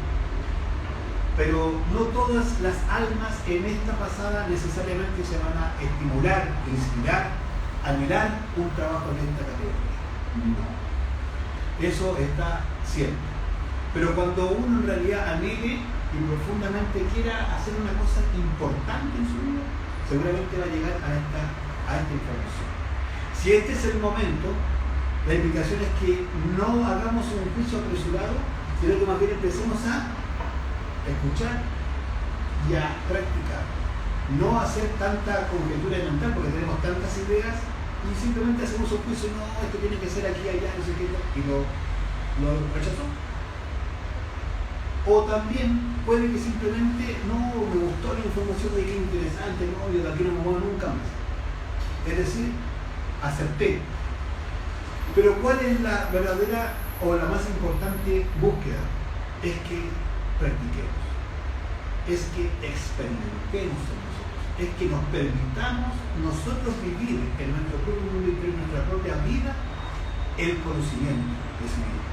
Pero no todas las almas en esta pasada necesariamente se van a estimular, inspirar, anhelar un trabajo en esta categoría. No. Eso está siempre. Pero cuando uno en realidad anhele y profundamente quiera hacer una cosa importante en su vida, seguramente va a llegar a esta información. Si este es el momento, la invitación es que no hagamos un juicio apresurado, sino que más bien empecemos a escuchar y a practicar. No hacer tanta conjetura mental porque tenemos tantas ideas y simplemente hacemos un juicio, no, esto tiene que ser aquí, allá, no sé qué, y lo rechazó. O también puede que simplemente no me gustó la información de qué interesante, no, yo de aquí no me muevo nunca más. Es decir, acepté. Pero ¿cuál es la verdadera o la más importante búsqueda? Es que practiquemos, es que experimentemos en nosotros, es que nos permitamos nosotros vivir en nuestro propio mundo y en nuestra propia vida el conocimiento de sí mismo,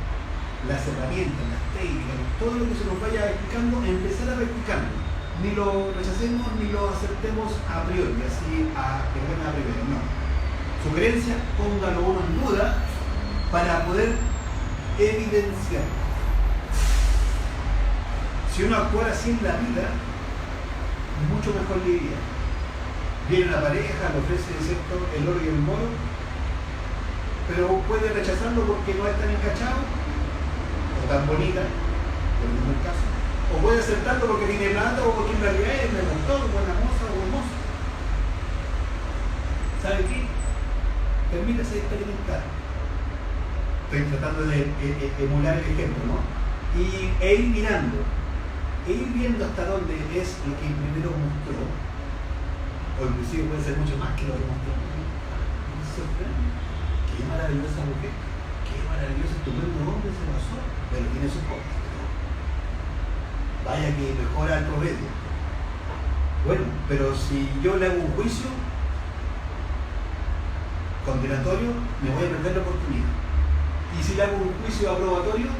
las herramientas, las técnicas, todo lo que se nos vaya explicando, empezar a practicarlo. Ni lo rechacemos ni lo aceptemos a priori, así de buena primera, no. Sugerencia, póngalo uno en duda para poder evidenciar. Si uno actuara así en la vida, mucho mejor le iría. Viene una pareja, le ofrece ¿cierto? El oro y el moro, pero puede rechazarlo porque no es tan encachado o tan bonita, por el mismo caso, o puede aceptarlo porque tiene plata o porque en realidad es de doctor, buena moza o buen mozo. ¿Sabe qué? Permítase experimentar. Estoy tratando de emular el ejemplo, ¿no? E ir mirando. E ir viendo hasta dónde es lo que primero mostró, o inclusive puede ser mucho más que lo que mostró. Me sorprende. Qué maravillosa mujer, qué maravilloso, estupendo hombre se basó, pero tiene sus cosas. Vaya que mejora el promedio. Bueno, pero si yo le hago un juicio condenatorio, me voy a perder la oportunidad. Y si le hago un juicio aprobatorio,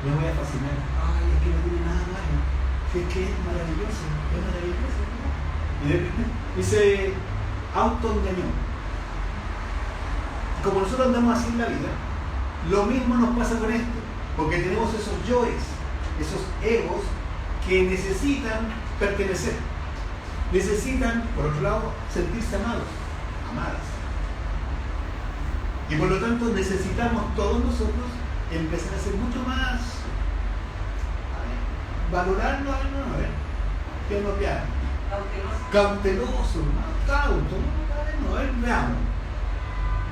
me voy a fascinar. Ay, es que no tiene nada malo. Es que es maravilloso, es maravilloso. Y se autoengañó. Como nosotros andamos así en la vida, lo mismo nos pasa con esto, porque tenemos esos yoes, esos egos que necesitan pertenecer, necesitan, por otro lado, sentirse amados, amadas. Y por lo tanto necesitamos todos nosotros empezar a ser mucho más, valorarnos, a ver, piano, cauteloso, más cauto, a ver, veamos.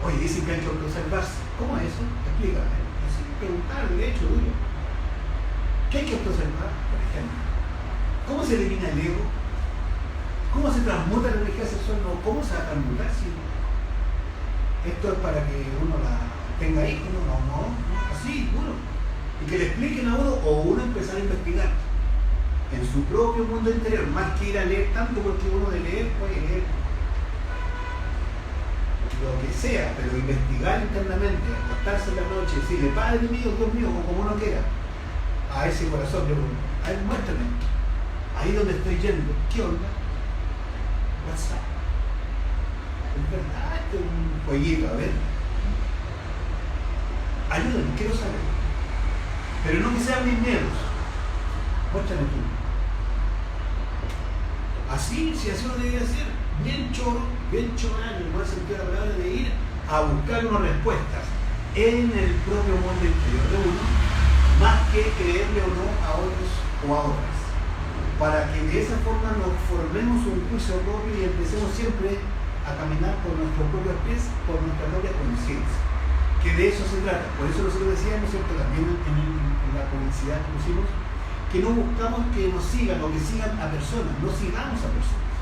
Oye, dicen que hay que observarse. ¿Cómo es eso? Explícame. Así, preguntar, de hecho, duro. ¿Qué hay que observar, por ejemplo? ¿Cómo se elimina el ego? ¿Cómo se transmuta la energía sexual? No, ¿cómo se va a transmutar? Si esto es para que uno la tenga hijos, no, así, duro. Y que le expliquen a uno o uno empezar a investigar en su propio mundo interior, más que ir a leer tanto, porque uno de leer puede leer lo que sea, pero investigar internamente, acostarse en la noche, decirle, Padre mío, Dios mío, o como uno quiera, a ese corazón, yo, a ver, muéstrame, ahí donde estoy yendo, ¿qué onda? WhatsApp. Es verdad, esto es un jueguito, a ver. Ayúdame, quiero saber. Pero no que sean mis miedos. Muéstrame tú. Así, si así uno debería ser, bien choro, bien chorano, en el buen sentido de la palabra, de ir a buscar unas respuestas en el propio mundo interior de uno, más que creerle o no a otros o a otras. Para que de esa forma nos formemos un juicio propio y empecemos siempre a caminar por nuestros propios pies, por nuestra propia conciencia. Que de eso se trata. Por eso nosotros decíamos, ¿cierto? También en la publicidad que pusimos, que no buscamos que nos sigan o que sigan a personas, no sigamos a personas.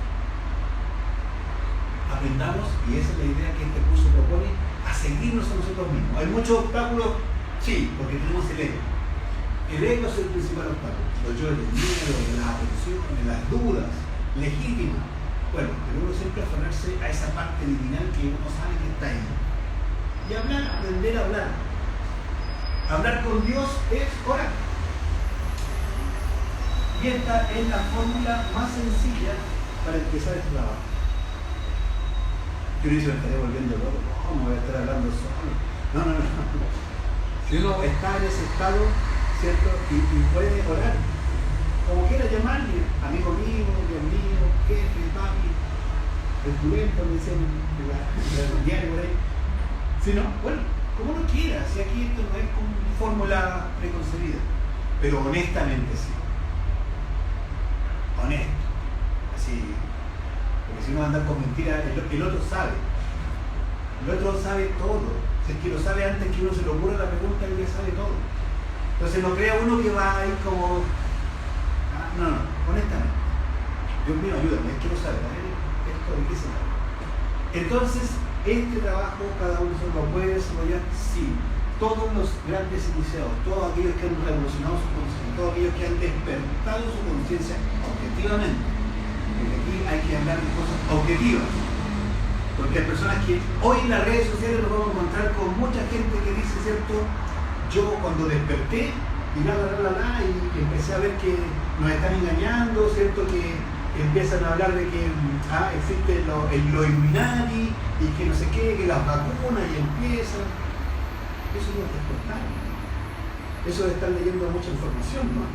Aprendamos, y esa es la idea que este curso propone, a seguirnos a nosotros mismos. Hay muchos obstáculos, sí, porque tenemos el ego. El ego es el principal obstáculo. Los yo del miedo, de las atenciones, de las dudas, legítimas. Bueno, pero uno siempre aferrarse a esa parte divinal que uno sabe que está ahí. Y hablar, aprender a hablar. Hablar con Dios es orar. Y esta es la fórmula más sencilla para empezar este trabajo. Yo dice, me estaré volviendo loco. ¿Cómo voy a estar hablando solo? No. Si uno está en ese estado, ¿cierto? Y puede orar. Como quiera llamarle, amigo mío, Dios mío, jefe, papi, el pulento, me dicen en la diario por ahí. Si no, bueno, como uno quiera, si aquí esto no es como una fórmula preconcebida, pero honestamente sí. Honesto, así, porque si uno anda con mentiras, el otro sabe. El otro sabe todo. Si es que lo sabe antes que uno se le ocurra la pregunta, él ya sabe todo. Entonces no crea uno que va a ir como... No, honestamente. Dios mío, ayúdame, quiero saber, a ver, esto de qué se trata. Entonces, este trabajo cada uno se lo puede desarrollar, sí. Todos los grandes iniciados, todos aquellos que han revolucionado su conciencia, todos aquellos que han despertado su conciencia objetivamente, porque aquí hay que hablar de cosas objetivas. Porque hay personas que hoy en las redes sociales nos vamos a encontrar con mucha gente que dice, ¿cierto? Yo cuando desperté y y empecé a ver que nos están engañando, ¿cierto? Que empiezan a hablar de que existe lo Illuminati y que no sé qué, que las vacunas y empiezan. Eso no es despertar. Eso de estar leyendo mucha información, ¿no?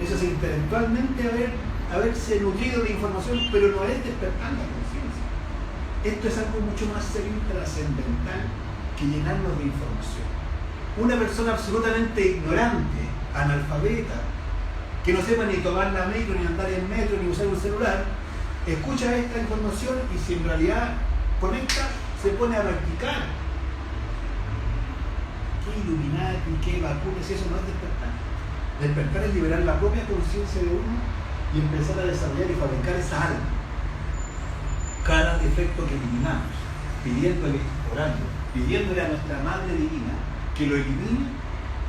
Eso es intelectualmente haberse nutrido de información, pero no es despertar la conciencia. Esto es algo mucho más serio y trascendental que llenarnos de información. Una persona absolutamente ignorante, analfabeta, que no sepa ni tomar la micro, ni andar en metro, ni usar un celular, escucha esta información y si en realidad conecta, se pone a practicar. ¿Qué Illuminati, qué vacunas? Eso no es despertar. Despertar es liberar la propia conciencia de uno y empezar a desarrollar y fabricar esa alma. Cada defecto que eliminamos, pidiéndole, orando, pidiéndole a nuestra Madre Divina que lo elimine,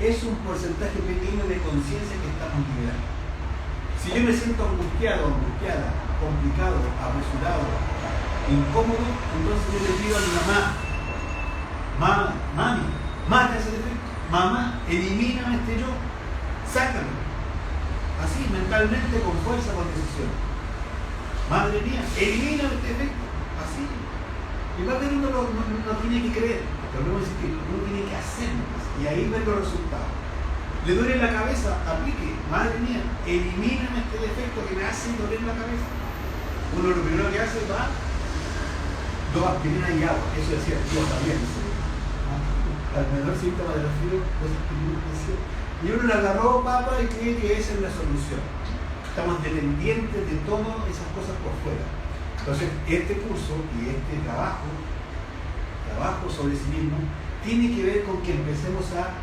es un porcentaje pequeño de conciencia que estamos liberando. Si yo me siento angustiado, angustiada, complicado, apresurado, incómodo, entonces yo le pido a mi mamá, mami, mata ese defecto, mamá, elimíname este yo, sácalo, así, mentalmente, con fuerza, con decisión. Madre mía, elimíname este defecto, así. Y va a ver uno no tiene que creer, pero luego dice que uno tiene que hacerlo, y ahí ven los resultados. Le duele la cabeza, aplique, madre mía, elimíname este defecto que me hace doler la cabeza. Uno lo primero que hace va, 2 aspirinas y agua, eso decía Dios también. Al menor síntoma de resfrío, 2 aspirinas. Y uno le agarró papa y cree que esa es la solución. Estamos dependientes de todas esas cosas por fuera. Entonces, este curso y este trabajo sobre sí mismo, tiene que ver con que empecemos a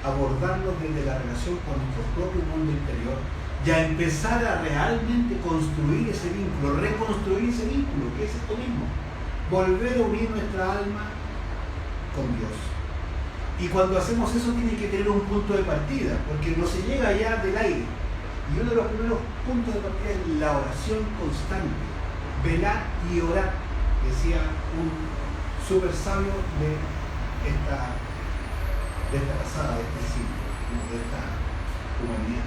abordarnos desde la relación con nuestro propio mundo interior y a empezar a realmente construir ese vínculo, reconstruir ese vínculo, que es esto mismo, volver a unir nuestra alma con Dios. Y cuando hacemos eso tiene que tener un punto de partida, porque no se llega allá del aire. Y uno de los primeros puntos de partida es la oración constante, velar y orar, decía un súper sabio de esta pasada, de este siglo, de esta humanidad.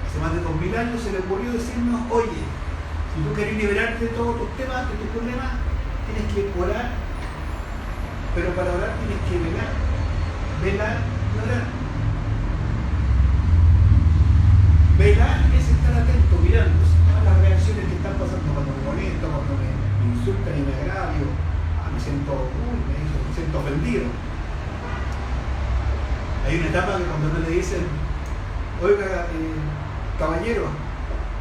Hace más de 2000 años se le ocurrió decirnos, oye, si tú querés liberarte de todos tus temas, de tus problemas, tienes que orar, pero para orar tienes que velar y orar. Velar es estar atento, mirando todas las reacciones que están pasando cuando me molesto, cuando me insultan y me agravio, me siento ofendido. Hay una etapa que cuando uno le dicen, oiga, caballero,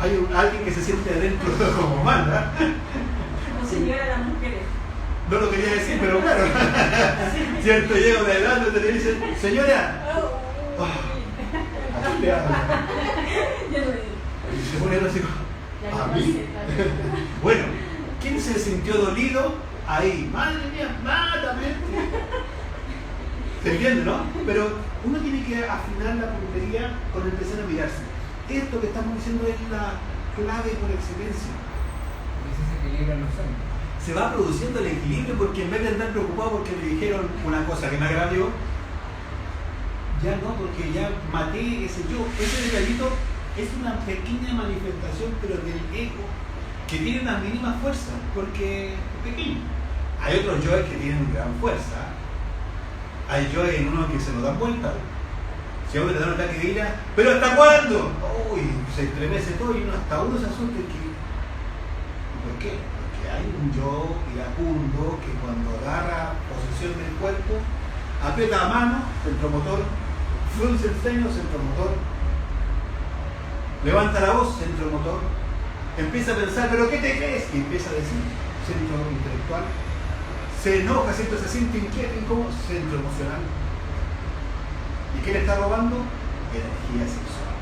hay alguien que se siente adentro como mal, ¿verdad? O señora las mujeres. No lo quería decir, pero claro. Cierto, llego de adelante y te dicen, señora, ¿a quién le habla? Y se pone así, ¿a mí? Bueno, ¿quién se sintió dolido? Ahí, madre mía, mátame. ¿Se entiende, no? Pero uno tiene que afinar la puntería con empezar a mirarse. Esto que estamos diciendo es la clave por excelencia. Ese se equilibra en los centros. Se va produciendo el equilibrio porque en vez de andar preocupado porque me dijeron una cosa que me agravió, ya no, porque ya maté ese yo. Ese detallito es una pequeña manifestación, pero del ego, que tiene una mínima fuerza, porque es pequeño. Hay otros yoes que tienen gran fuerza. Hay yoes en uno que se lo dan vuelta. Si a uno le da un ataque de ira, ¿pero hasta cuándo? Uy, se estremece todo y hasta uno se asusta. ¿Por qué? Porque hay un yo iracundo que cuando agarra posesión del cuerpo, aprieta la mano, centromotor, frunce el ceño, centromotor, levanta la voz, centromotor, empieza a pensar, ¿pero qué te crees? Y empieza a decir, centro intelectual, se enoja, se siente inquieto, incómodo, centro emocional. ¿Y qué le está robando? Energía sexual,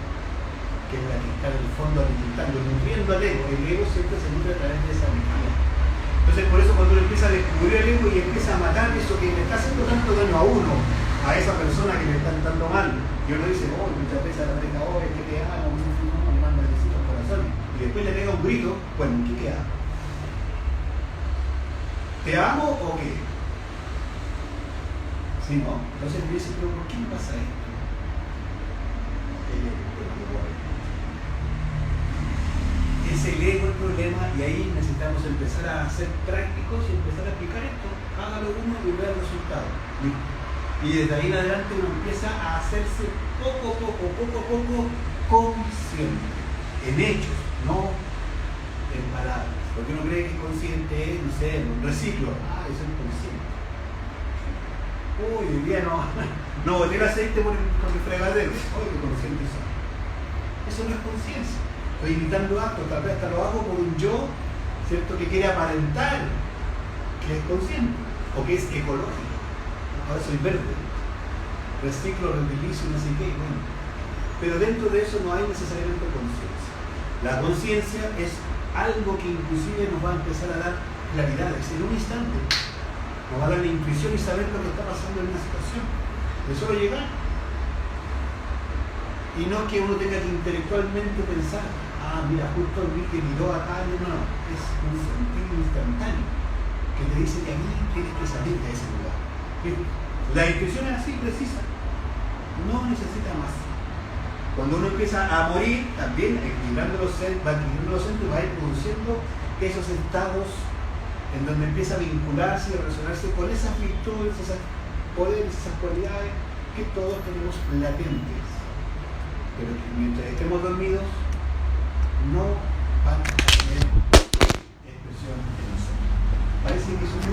que es la que está en el fondo alimentando, nutriendo al ego. El ego siempre se nutre a través de esa energía. Entonces, por eso cuando uno empieza a descubrir el ego y empieza a matar eso que le está haciendo tanto daño a uno, a esa persona que le está tratando mal, y uno dice, oh, muchas veces la tenga, oh, es que te amo, me manda besitos al corazón, y después le pega un grito, bueno, ¿qué queda? ¿Te amo o qué? Sí, no. Entonces me dice, pero ¿por qué me pasa esto? Es el ego el problema y ahí necesitamos empezar a ser prácticos y empezar a aplicar esto. Hágalo uno y vea el resultado. Y desde ahí en adelante uno empieza a hacerse poco a poco consciente. En hechos, no en palabras. Porque uno cree que consciente es, no sé, un reciclo. Eso es consciente. Uy, hoy día no boté el aceite por el fregadero. Uy, qué consciente soy. Eso no es conciencia. Estoy imitando actos, tal vez hasta lo hago por un yo, ¿cierto? Que quiere aparentar que es consciente o que es ecológico. Ahora soy verde. Reciclo, reutilizo, no sé qué. Bueno. Pero dentro de eso no hay necesariamente conciencia. La conciencia es algo que inclusive nos va a empezar a dar claridades en un instante. Nos va a dar la intuición y saber lo que está pasando en una situación. De solo llegar. Y no que uno tenga que intelectualmente pensar, mira, justo vi que miró acá, no. Es un sentido instantáneo que te dice que a mí tienes que salir de ese lugar. La intuición es así, precisa. No necesita más. Cuando uno empieza a morir, también equilibrando los centros, va a ir produciendo esos estados en donde empieza a vincularse y a relacionarse con esas virtudes, esos poderes, esas cualidades que todos tenemos latentes. Pero que mientras estemos dormidos, no van a tener expresión en nosotros. Parece que eso es